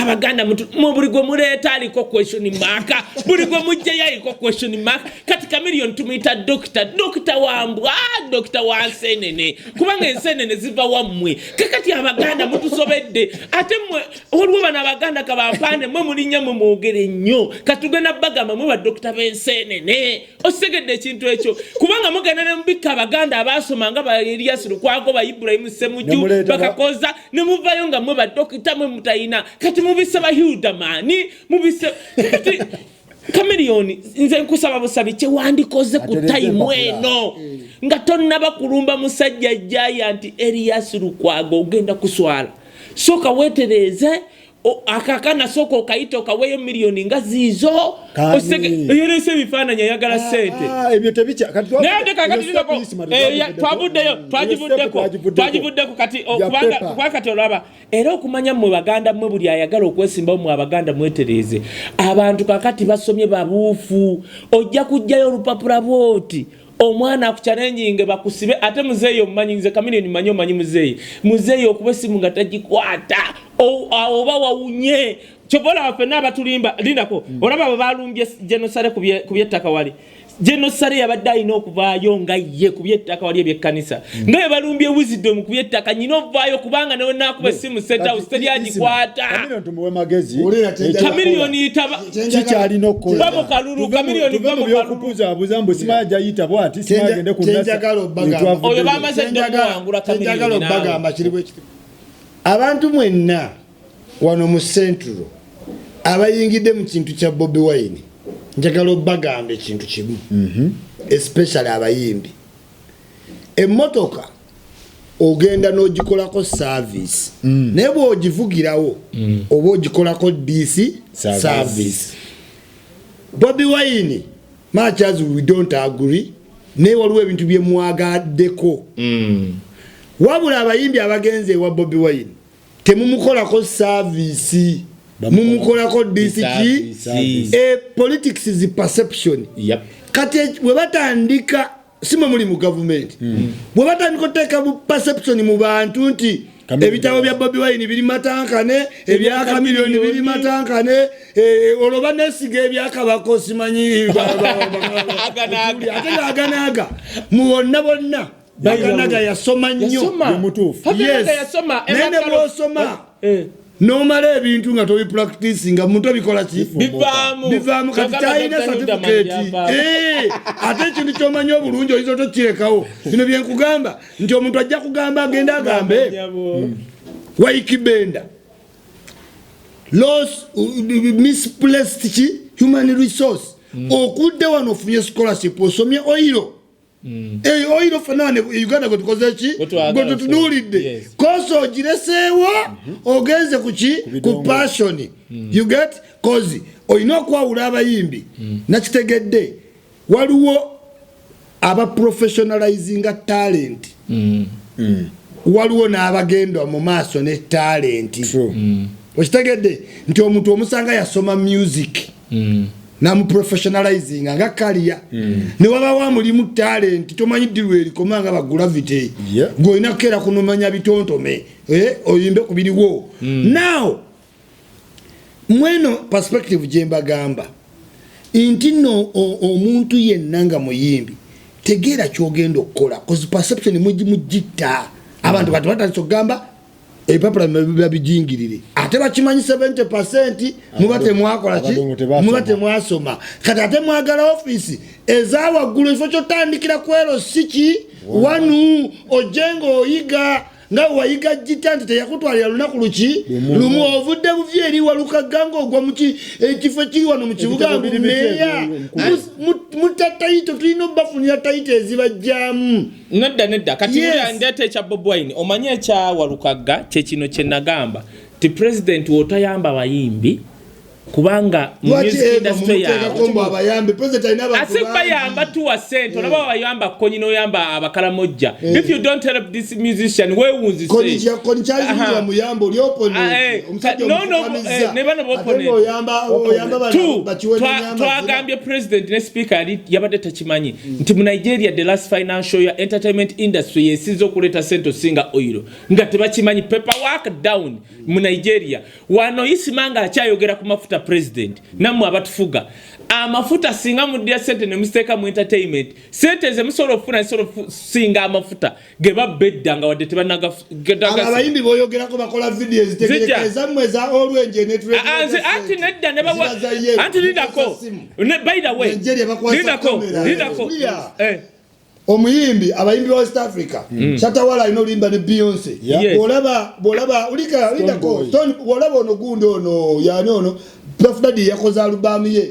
abaganda mu buli gwe muleeta aliko question mark buli gwe mujjayo aliko question mark kati Chameleone tumuyita dokita wambwa dokita wansenene kubanga ensenene ziva wammwe kakati abaganda mutusobedde ate mmwe olwo bana abaganda kabampande mmwe mulinya mu mwogere nnyo katugenda bagamba mwe badokita b'ensenene osegedde ekintu ekyo kubanga mugenda ne mubika abaganda abasoma nga ba Elias Lukwago ba Ibrahim Ssemuju bakakoza ne muvayo nga mwe badokita mwe mutayina kati mubise ba Hildamani mubise kati Chameleone nze nkusaba busabi kye wandikoze ku time eno nga tonnaba kulumba musajja giant Elias Lukwago ogenda kuswala soka wetereze akakana soko kaito kaweyo milioni nga zizo yerese bifananya yagala sente ebyo tebicha kati twajivuddeko kati kubanga kati olaba era okumanya mu baganda mwe buli ayagala okwesimba mu abaganda mwetereze abantu kakati basomye babuufu ojja kujjayo olupapula bwoti omwana akuchallenging bakusibe ate muzeeyo mmanyize Chameleone manyi muzeeyo okubesimu nga tagikwata oba wawunye chobola wafena abatulimba linako olaba balumbye genocide kubyettaka wali genocide yabadde alina okuvaayo nga ye kubyettaka wali ebyekkanisa nga balumbye wisdom kubyettaka nyina ovaayo kubanga nawe nakuba essimu set house teryagikwata Chameleone itaba kikyalina okukola babo kalulu Chameleone babo byokupuza abuzambo simaja yita bwati simagende kunasa oyo bamaze ndokangula Chameleone bagamba kiribwe kiti abantu mwenna wano mu Central abayingidde mu kintu kya Bobi Wine njagala bagamba ekintu kimu especially abayimbi emmotoka ogenda n'ogikolako service naye bw'ogivugirawo oba ogikolako DC service Bobi Wine much as we don't agree naye waliwo ebintu bye mwagaddeko wabula abayimbi abagenze ewa Bobi Wine temumukolako service mumukolako DCG politics is perception kati we batandika sima muli mu government we batandika teka bu perception mu bantu nti ebitabo bya Bobi Wine biri matankane ebya Chameleone biri matankane oloba nesiga ebyakabako simanyi aganaga muwonna bonna baganaga yasoma nnyo mutuufu nene bwosoma nomala ebintu nga tobi practice nga muntu abikola ki bivaamu kati talina certificate ate ekintu ky'omanyi obulungi oyinza otokirekawo bino byenkugamba nti omuntu ajja kugamba agenda agambe Waikibenda loss misplaced human resource okudde wano ofunye scholarship osomye oiro oiro fanane Uganda gotukoze ki gotutunulidde koso ogireseewo ogenze ku passion you get cause oyina okwawula abayimbi nakitegedde waliwo aba professionalizing talent waliwo n'abagenda mu maaso ne talent okitegedde nti omuntu omusanga yasoma music namu professionalizing nga career ne waba wa mulimu talent tomanyi dirweli komanga ba gravity goina kera kunomanya bitontome oyimbe kubiriwo now mweno perspective jemba gamba intino omuntu yennanga muyimbi tegera kyogenda okukola cause perception mujita abantu kati batandise okugamba ebipapula babijingirire ate bakimanyi 70% mubate mwakola ki mubate mwasoma kati ate mwagala office ezawaggulu ifo kyotandikira kwero siki wanu ojengo oyiga nga wayiga gitanti teyakutwalira lunaku luki lumu ovudde buvyeri walukaganga ogwa muki ekifo kiri wano mu kibuga meya mutataito tulina bafunira taito ezibajjamu nedda kati ndete ekya Bobi Wine omanye ekya walukaga kye kino kye nagamba ti president wotayamba bayimbi kubanga music industry yakombo abayambe president inaba asiba yamba tuwa sente olaba bayamba konyi no yamba abakalamojja if you don't help this musician we wunzi say konyi chali muyambo oli opponent omusajja ne bana opponent oyamba bana bachiwe twagambye president ne speaker ali yabadde tachimanyi nti mu Nigeria the last financial year entertainment industry yesizo okuleta sente singa oil nga tebachimanyi paperwork down mu Nigeria wano isimanga achayogera ku mafuta president namwe abatufuga amafuta singa mudia sente ne mistake mu entertainment sente ze musoro ofuna singa amafuta geba bedda nga wadde tebanaga abayimbi boyogera ko bakola videos tegerekeza mweza olwenje network anti nedda ne bawa anti lidako by the way lidako omuyimbi abayimbi wa West Africa Shatawala ino limba ne Beyonce bolaba ulika lidako Stone bolaba ono gundo ono yani ono Puff Daddy yakoza album ye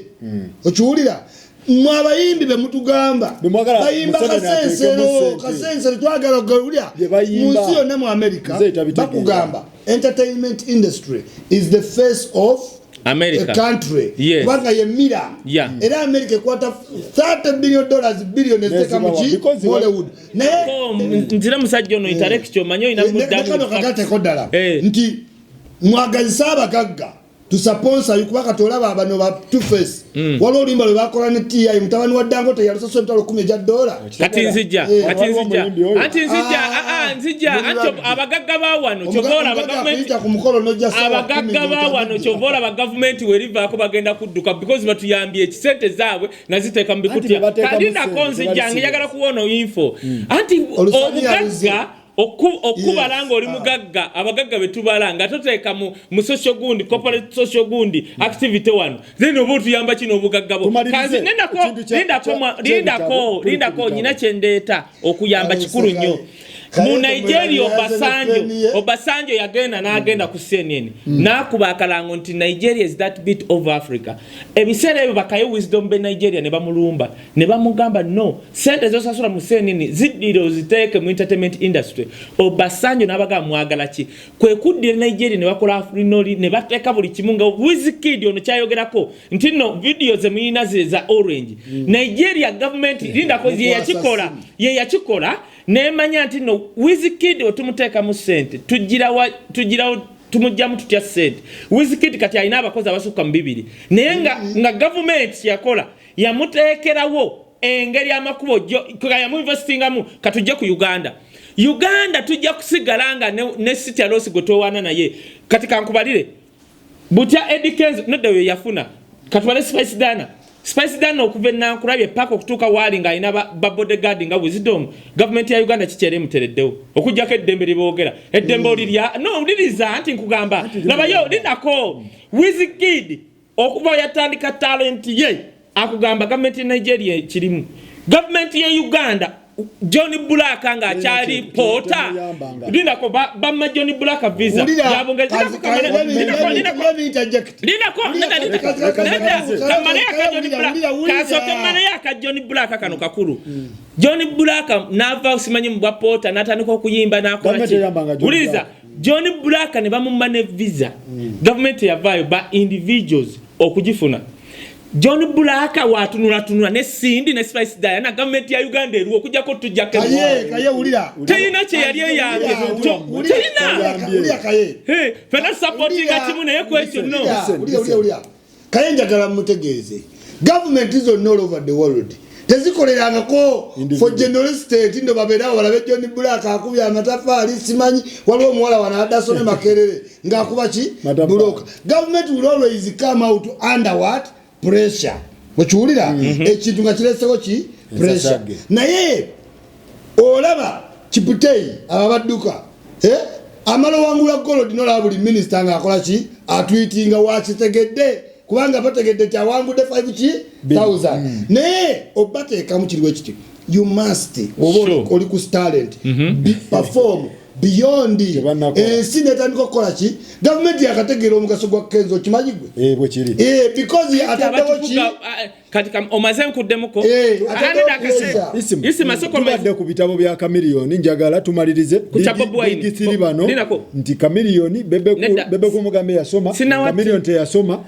ochuulira mwabayimbi be mutugamba bayimba kasensero twagala gulya munsi yonna mu America bakugamba entertainment industry is the face of America, a country. Yes. Wanga ye mira. Yeah. Era America kwata $30 billion esteka muchi Hollywood. Ne nzira musajja ono interaction manyo ina mudamu. Kakate kodala. Nti mwagazisa abagagga to sponsor yukubaka tolaba abano ba Two Face. Walo limba lwe bakola ne TI mutabani wa Dangote yalusoso $10 $10. Kati nzija ancho abagagga bawano chobola abagagga ku mukolo nojja sawa abagagga bawano chobola ba government weriva ko bagenda kudduka because batuyambye ekisente zaabwe naziteeka mu bikutya kadinda konzi jange yagala kuwona info anti obugagga okubalanga oli mugagga abagagga betubalanga toteeka mu social gundi corporate social gundi activity wano then obutu yamba kino obugagga bo kazi lindako nyina kyendeeta okuyamba kikulu nnyo mu Nigeria Obasanjo yagenda n'agenda ku CNN n'akuba akalango nti Nigeria is that bit of Africa ebiseera ebyo bakaye wisdom be Nigeria ne bamulumba ne bamugamba no sente zosasula mu CNN ziddire oziteeke mu entertainment industry Obasanjo n'abaga mwagala ki kwe kuddira Nigeria ne bakola Afrinoli ne bateeka buli kimu nga Wizkid ono kyayogerako nti no videos emuyina za Orange Nigeria government lindako ye yakikola nemanya nti no Wizkid otumuteeka mu sente tugira tumujja mu tutya sente Wizkid kati alina abakozi abasuka mu 2 naye nga government yakola yamuteekerawo engeri amakubo yamu investingamu katujja ku Uganda tujja kusigalanga ne City Loss gotowana naye kati kankubalire butya Edikenzo nodde yafuna katwale Spice Dana okuva enankulabye paka okutuuka waali nga alina bodyguard nga Wisdom government ya Uganda kikyere mutereddewo okujjako eddembe liboogera eddembe olirya no uliriza anti nkugamba labayo lindako Wizkid okuva yatandika talent ye akugamba government ya Nigeria kirimu government ya Uganda Johnny Black nga akyali pota lindako bamma Johnny Black visa yabongeza Johnny Black kano kakuru Johnny Black nava simanyi mbwa pota natandika okuyimba nakola uliza Johnny Black ne bamumma ne visa government yavayo ba individuals okujifuna John Black watunula ne Sindi ne Spice Diana government ya Uganda eruo kujja ko tujja kaye ulira tayina kye yali eyambe ulira kaye fena supporting atimu ne question no ulira kaye njagala mutegeeze government is all over the world tezikoleranga ko for general state ndo babera walabe John Black akubya amatafali simanyi waliwo muwala wanada sone makerere ngakuba ki buloka government will always come out under what pressure ochuulira ekintu nga kireseko ki pressure naye olaba Kiputei ababadduka amalo wangula gold nola buli minister nga akola ki atweetinga wakitegedde kubanga bategedde kya wangude 5,000 naye obateeka mu kiriwe kiti you must oli ku talent perform beyond ensi netandika okukola ki gavumenti yakategeera omugaso gwa Kenzo kimanyigwe bwe kiri because ataddewo ki kati omaze nkuddemuko tubadde ku bitabo bya Chameleone njagala tumalirize bigitiri bano nti Chameleone bebe kumugambe yasoma Chameleone teyasoma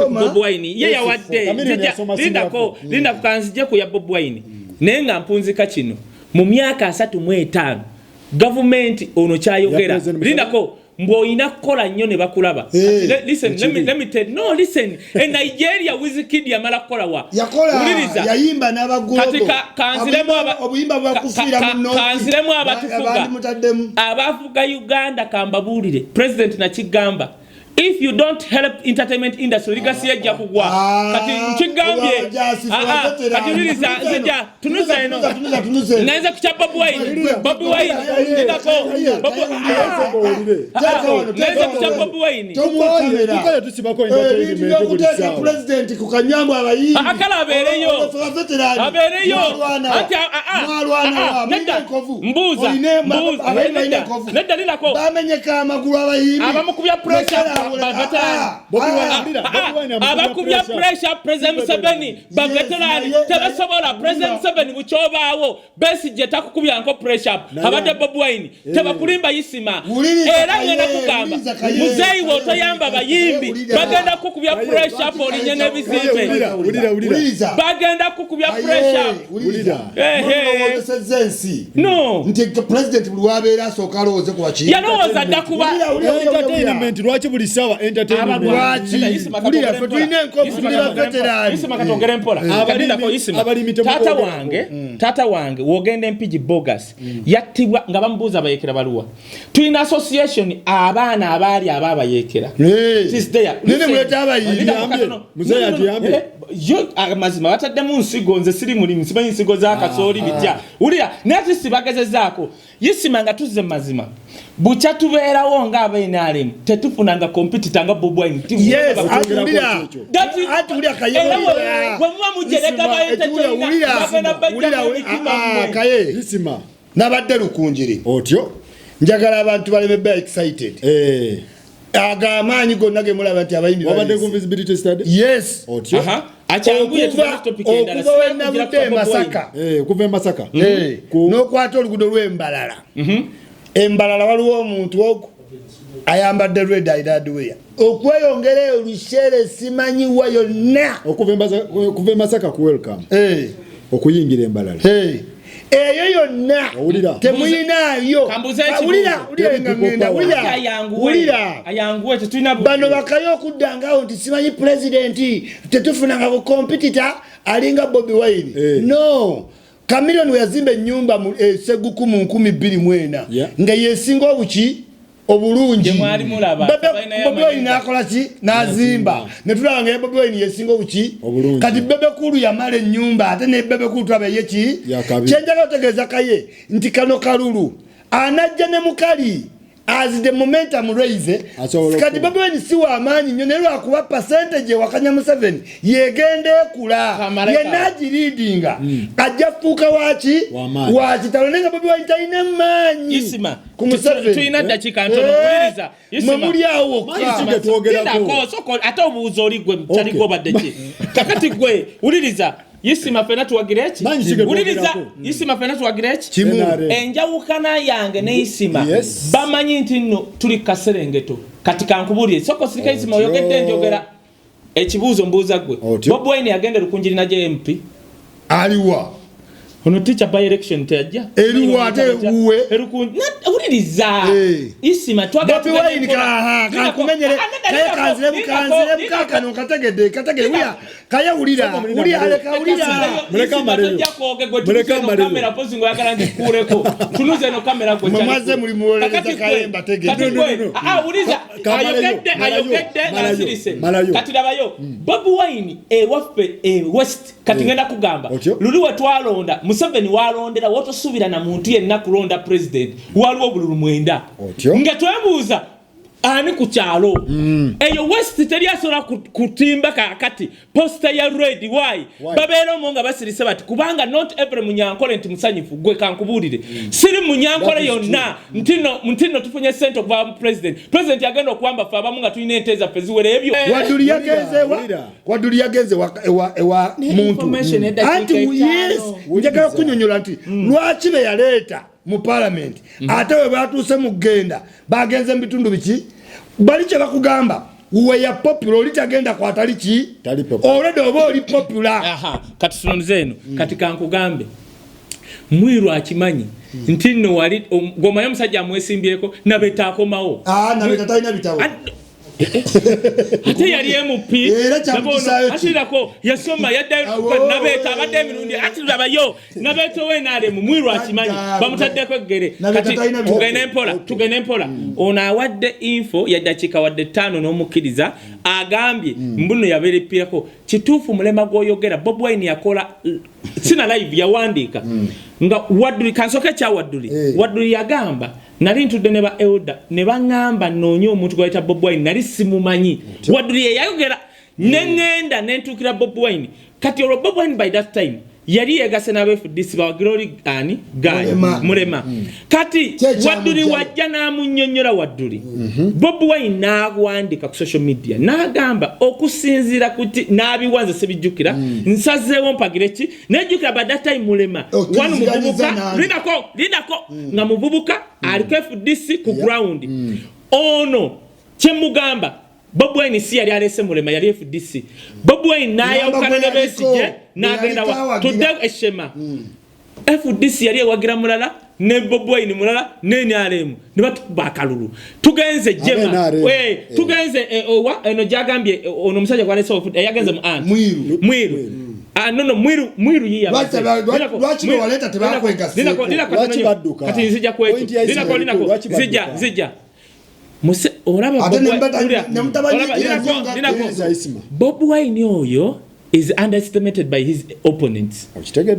Bob Wine ye yawadde linda kukanzije ku ya Bob Wine nenga mpunzika kino mu myaka 35 government ono kyayogera lindako mboina kola nnyo ne bakulaba listen let me tell no listen in Nigeria Wizkid yamala kola wa yakola yayimba n'abagogo katika kanziremu obuyimba bwakufira mu kanziremu abatufuga abafuga Uganda kambabulire president na kigamba if you don't help entertainment industry legacy yajja kugwa kati nchigambye kati niliza sija tunuza eno naweza kuchapa Bob Wine ndako naweza kuchapa Bob Wine tukale tusibako entertainment kugulisa president kukanyambo abayimbi akala abereyo ati mbuza nenda lilako bamenyeka amagulu abayimbi abamukubya pressure abakubya pressure President Museveni baveterani tebasobola President Museveni bukyobaawo Besigye takukubya nko pressure abadde Bob Wine tebakulimba yisima era ngenda kugamba muzeyi wotoyamba bayimbi bagenda kukubya pressure polinye nebizimbe bagenda kukubya pressure no nti president bulwabeera asoka alowooze ku baki yalowooza dda kuba entertainment lwaki buli sawa entertainment tata wange wogende mpiji bogus yattibwa nga bamubuuza bayekera baluwa tulina association abaana abaali ababayekera muzeyi atuyambe amazima bataddemu nsigo nze siri mulimu simanyi nsigo z'akasooli bitya wulira nati sibagezezaako yisima nga tuzze mazima bucha tubeerawo nga abainaalemu tetufunanga competitor nga Bob Wine yisima nabadde lukunjiri otyo njagala abantu baleme excited agamanyi gonna gemulaba nti abayimbi wabadde ku visibility study yes otyo achanguye topic endala kuva Masaka n'okwata oluguudo lw'Embalala Embalala waliwo omuntu ogwo ayambadde red idadweya okweyongera olushere simanyiwa yonna okuva Masaka ku welcome okuyingira Embalala eyo yonna temuyinaayo bano bakayo okuddangawo nti simanyi pulezidenti tetufunanga bukompitita alinga Bobi Wine no Chameleone yazimba ennyumba Seguku mu 2024 nga yesinga obuki obulungi Bobi Wine nakola ki nazimba netulaba nga Bobi Wine yesinga obuki kati Bebe Kulu yamala ennyumba ate ne Bebe Kulu twabaye ki kyenjaga otegeeza kaye nti kano kalulu anajja ne mukali as the momentum raise kati Bobi Wine si wa amaanyi nnyo naye lwakuba percentage wakanya Museveni yegende kula yenaji leadinga ajja fuuka wakitalo nenga Bobi Wine talina maanyi isima ku Museveni tulina dakika ntono kuliriza isima mwemuli awo ate obuuzo oli gwe mutali gobadde ki kakati gwe uliriza yisima fena tuwagirechi uliriza yisima fena tuwagirechi enjawukana yange ne yisima bamanyi nti nno tuli kaserengeto katika nkubulire soko sirika yisima oyogedde njogera ekibuuzo mbuuza gwe Bob Wine yagenda lukunjiri na JMP aliwa ono teacher by election tajja eliwa ate uwe uliriza isima twaga Bobi Wine ka kumenyere kanzire mukaka no kategede uya kaya ulira aleka muleka kamera posing yakala ndikureko tunuze no kamera gwe mamaze muri muoleza kayemba tegede uliza ayogedde asirise katirabayo Bobi Wine waffe west katingenda kugamba luliwe twalonda Museveni walondera wotosubira na muntu yenna kulonda president waliwo bululu mwenda nga twebuuza ani ku kyalo eyo West teri asobola kutimba kakati poster ya red why babeera omonga basirise bati kubanga not every munyankole nti musanyifu gwe kankubulire siri munyankole yonna ntino tufunye sente okuva president yagenda okuwamba fa abamu nga tulina ente zaffe ziwere ebyo waduli yagenze ewa muntu anti yes njagala kunyonyola nti lwaki be yaleeta mu parliament ate we batuuse mu kugenda bagenze mu bitundu biki bali kye bakugamba we ya popular oli tagenda kwatali ki already oba oli popular kati sunonize eno kati kankugambe Mwiru akimanyi nti nno wali goma ya musajja amwesimbyeko nabeta akomawo nabeta talina bitawo ate yali MP atirako yasoma yadda nabeta abadde emirundi atirabayo nabeta wenale mu Mwiru akimanyi bamutaddeko eggere kati tugene mpola ono awadde info yadakika wadde 5 n'omukkiriza agambye mbuno yaberepirako kituufu mulema gwoyogera Bobi Wine yakola sina live yawandiika nga waduli kansoke kya waduli yagamba nali ntudde ne ba elder ne bangamba noonyo omuntu gwayita Bobi Wine nali simumanyi waduli yayogera nengenda nentukira Bobi Wine kati olwo Bobi Wine by that time yali yegase na FDC ba Glory ani Guy Mulema kati waduli wajja na munnyonnyola waduli Bobi Wine naagwandika ku social media naagamba okusinzira kuti nabiwanze sebijjukira nsazeewo mpagireki nejjukira by that time Mulema wanu mububuka linako nga mububuka aliko FDC ku ground ono kyemugamba Bobi Wine si yali alese Mulema yali FDC Bobi Wine nayawukana ne Besigye nagenda wa tudde eshema FDC yali ewagira mulala ne Bobi Wine mulala ne NRM ne batubakalulu tugenze jema tugenze eno jagambye ono musajja kwalese yagenze mu ant Mwiru no Mwiru yiya lwachi waleta tebakwengasi lwachi badduka kati nzija kwetu linako zija Muse olaba Bobi Wine oyo is underestimated by his opponents.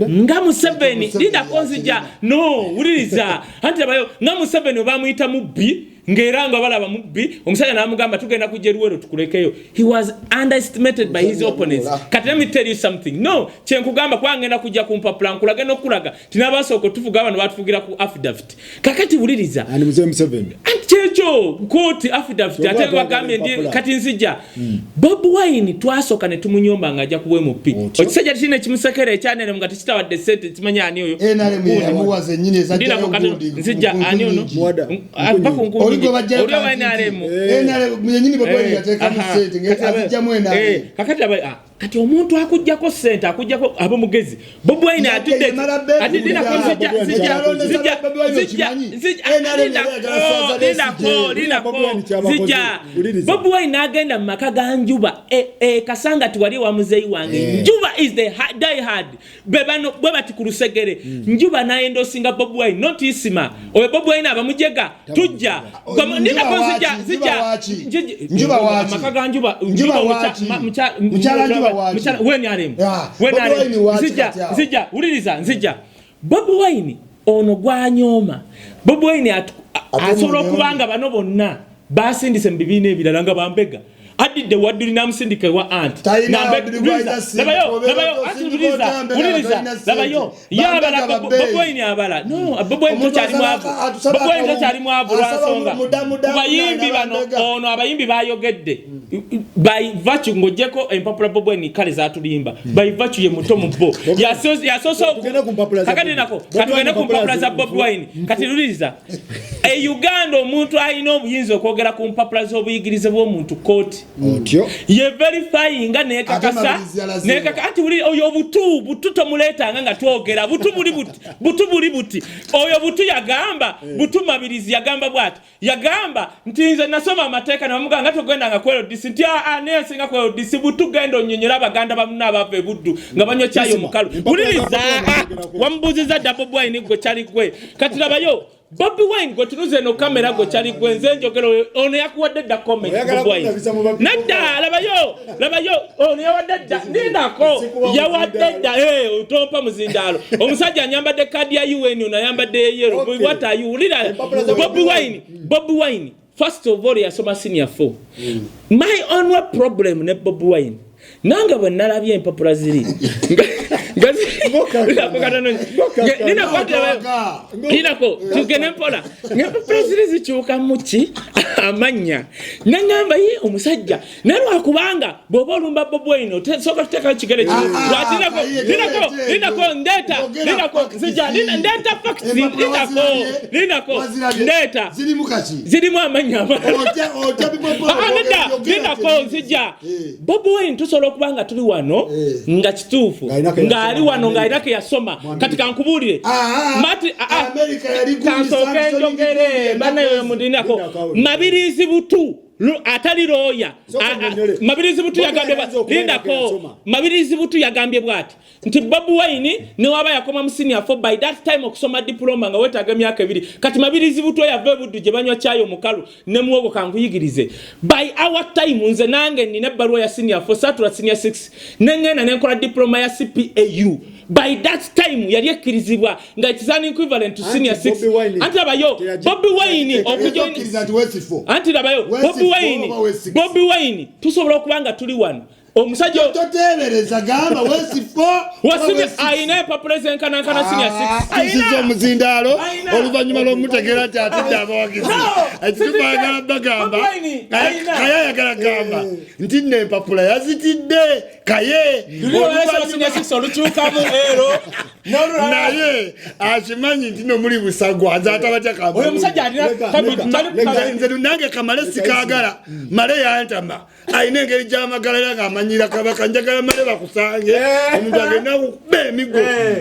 Nga Museveni linda konzija no uliriza anti bayo nga Museveni bamuyita mubbi ngeranga balaba mubbi omusajja namugamba tugenda kujeruwero tukulekeyo he was underestimated by his opponents. Kati let me tell you something no kyenkugamba kwangenda kujja kumpa plan kulaga no kulaga tinabasoko tuvuga abantu batufugira ku affidavit kakati uliriza ani Museveni checho koti affidavit ate bagambye ndi kati nzija Bobi Wine twasoka ne tumunyomba ngaja kuwe mupi okisajja tine kimusekere channel mugati kitawadde sente kimanya ani oyo muwaze nyine zajja nzija ani ono bakungu oligo bajja Wine aremu nyine Bobi Wine yateka sente ngazijja mwena kakati kati omuntu akujjako sente akujjako abo mugezi Bobi Wine atidde Bobi Wine agenda maka ganjuba kasanga tiwali wa muzeyi wange njuba is the die hard bebano bwebati kulusegere njuba naendo singa Bobi Wine not isima owe Bobi Wine abamujega tujja nina konzija njuba wachi maka ganjuba mchala weni aremu zija uliriza nzija Bobi Wine ono gwanyoma Bobi Wine asobola kubanga bano bonna basindise mbibine ebirala nga bambega adidde waduli namusindike wa ant labayo yabala Bobi Wine abala no Bobi Wine tokyali mwavu lwasonga bayimbi bano ono abayimbi bayogedde by virtue ngojeko empapula Bobi Wine kale zatulimba by virtue ye muto mubbo yasoso kakati nako katugende ku mpapula za Bobi Wine kati luliriza Uganda omuntu alina obuyinza okwogera ku mpapula z'obuyigirize bw'omuntu koti ye verifying nga nekakasa nekakati uli oyo butu tomuleta nga twogera butu buli buti oyo butu yagamba butu mabirizi yagamba bwati yagamba ntinze nasoma amateeka namuga nga togenda nga kwero disinti anesinga kwero disi butu gendo nyonyera abaganda bamuna bave buddu nga banyo chayo mukalu uliriza wambuziza Bobi Wine go chali kwe kati labayo Bobi Wine go tunuze no kamera go chali kwenze njogero ono yakuwadde da comment Bobi Wine nada labayo ono yawadde da ndako yawadde da utompa muzindalo omusajja nyamba de card ya UN una yamba de yero what are you ulira Bobi Wine first of all yasoma senior 4 my only problem ne Bobi Wine nanga bwe nalabye empapula ziri ninako tugene mpola ngempapula ziri zikyuka muki amanya nangamba ye omusajja nalwa kubanga bwoba olumba Bobi Wine soka tuteka kigere kino linako ndeta zija ndeta facts linako ndeta zirimu amanya linako zija Bobi Wine tusobola okubanga tuli wano nga kituufu ng'ali wano ng'alina yasoma katika nkubulire mati America yali kansoke njogere banayo mudinako mabirizi butu atali roya mabirizi butu yagambye lindako mabirizi butu yagambye bwati nti Bobi Wine ne waba yakoma musiniya 4 by that time okusoma diploma nga wetaga myaka 2 kati mabirizi butu yave buddu je banywa chayo mukalu ne muwogo kankuyigirize by our time nze nange nina barua ya senior 4 satura senior 6 nengena nenkola diploma ya CPAU by that time yali ekirizibwa nga it is an equivalent to senior 6 anti abayo Bobi Wine okujoin anti abayo Bobi Wine tusobola okubanga tuli wano omusajja totebereza gamba wesifo aina president kana senior 6 isizo omuzindalo oluvanyuma lw'omutegera ati atidde abawagizi ekitubagala bagamba kaya yagala gamba nti n'empapula yazitidde kaye naye akimanyi nti nomuli busagwa nze atabatya nze nange kamale sikagala male yantama ayina engeri gy'amagalala ng'amanyira kabaka njagala male bakusange omuntu agenda kukuba emigo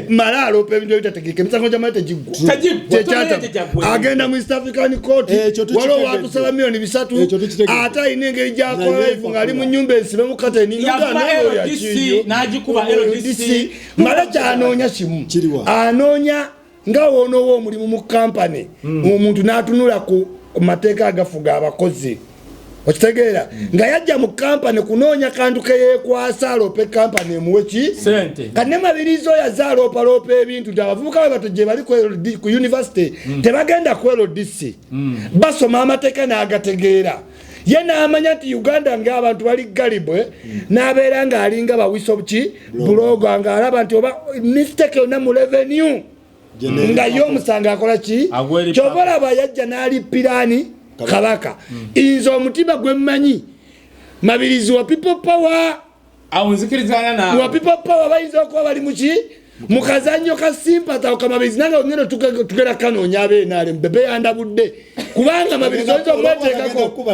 male alopa ebintu ebitategeka emisango gy'amale tegiggwa kyekyatama agenda mu East African Court waliwo watusaba miliyoni 3 ate ayina engeri gy'akola life ng'ali mu nnyumba ensibe mu kateni LDC male kyanoonya kimu anoonya nga wonoowa omulimu mu kampani omuntu n'atunula ku mateeka agafuga abakozi okitegeera nga yajja mu kampani kunoonya kantu keyeekwasa alope kampani emuwe ki kane mabirizo yazaalopalopa ebintu nti abavubuka bwe bato gye bali ku university tebagenda ku LDC basoma amateeka n'agategeera ye n'amanya nti Uganda ng'abantu bali galibwe n'abeera ng'alinga bawiso ki buloga ng'alaba nti oba mistake yonna mu revenue nga ye omusanga akola ki ky'oba olaba yajja n'alippiraani kabaka inzo omutima gwe mmanyi mabirizi wa people power awunzikirizana na wa people power bayinza okuba bali muki mukazanyo ka sympathy okamabirizi nanga ongeno tugera kanoonya abenaale mbebe yandabudde kubanga mabirizi oyinza omweteekako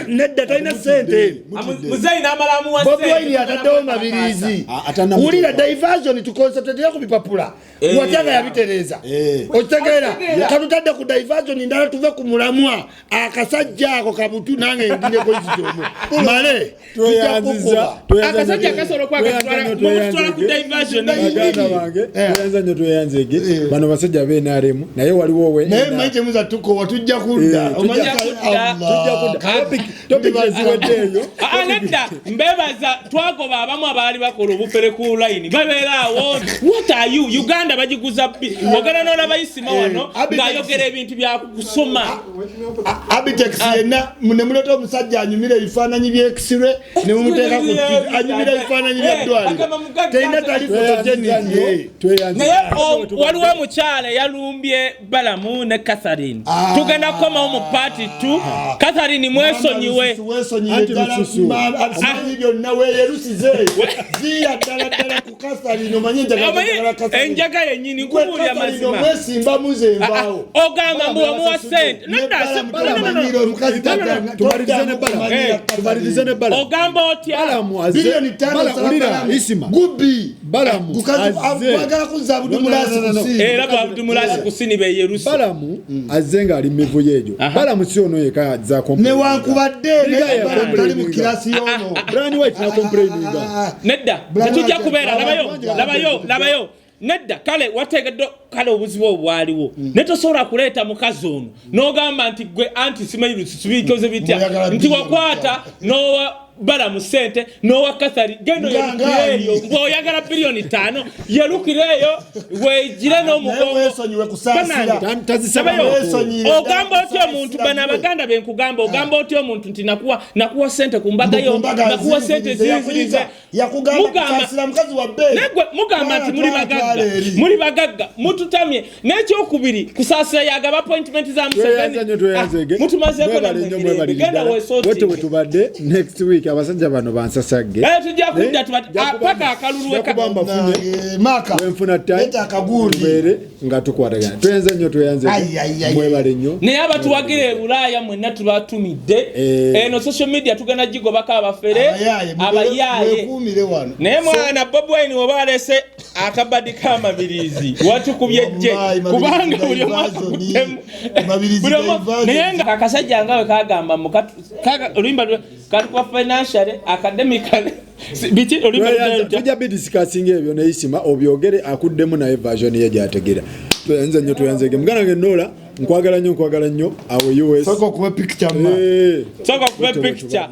nedda talina sente muzayi n'amalamu wa Bobi Wine ataddewo mabirizi wulira diversion tukonsentrate ku bipapula watyaga yabitereeza okitegeera katutadde ku diversion ndala tuve ku mulamwa akasajja ako kabutu nange ngireko ekitomo male akasajja kasobola kwakatwala ku diversion tuyanza nyo tuyanzege bano basajja benaremu naye waliwo we naye maite muza tuko watujja kudda topic eziwaddeeyo anedda mbebaza twagoba abamu abaali bakola obufere ku line babeeraawo what are you Uganda bagiguza ogana n'olabayisima wano ng'ayogera ebintu byakusoma Abitex yenna munemuleta omusajja anyumira ebifaananyi by'ekisire ne mumuteeka ku anyumira ebifaananyi by'eddwaliro teyina tali photogenic naye waliwo omukyala yalumbye Balamu ne Catherine tugenda kukomawo mu party 2 Catherine mwesonyiwe byonna weeyerusize ziya ddala ku Catherine omanye enjaga yennyini nkubulya mazima mwesimba muze envaawo ogamba mbu omuwa sente ogamba otya bilioni 5 gubi Balamu agwagala kuza Abdulmulasi era Abdulmulasi kusini be Yerusi Balamu azenga ali mevo yejo Balamu sio no yeka za complain ne wankubadde ne mu kilasi yono Brian White na complaininga nedda tetujja kubeera labayo nedda kale wategeddo kale obuzibu obwaliwo netosobola kuleeta mukazi ono n'ogamba nti gwe anti simanyi lusubikoze bitya nti wakwata bara mu sente nowa Kathari gendo yerukireyo ngoyagala bilioni 5 yerukireyo wejire no mugongo ogamba otyo omuntu bana abaganda benkugamba ogamba otyo omuntu nti nakuwa sente kumbaga yo nakuwa sente zizirize yakugamba mukazi wa bbe negwe mugamba nti muri bagagga mututamye n'ekyokubiri kusasira yagaba appointment za Museveni mutumazeko na genda wesoti wetubadde next week abasajja bano bansasagge tujja kudda paka akaluluwe maka wenfuna leta akagundi bere nga tukwatagana tuyenze nnyo tuyanze mwebale nnyo naye abatuwagire Bulaya mwenna tubatumidde eno social media tugenda gigobako abafere abayaye naye mwana Bobi Wine oba alese akabadi kamabirizi watukubye je kubanga buli naye nga akasajja ngawe kagamba mukatu oluyimba kalikuwa financial academically biti oluyimba tujja bidiscussing ebyo neisima obyogere akuddemu naye version ye gyategera tuyanze nnyo tuyanzege mugana ngenola nkwagala nnyo awo US soko kuba picture soko kuba picture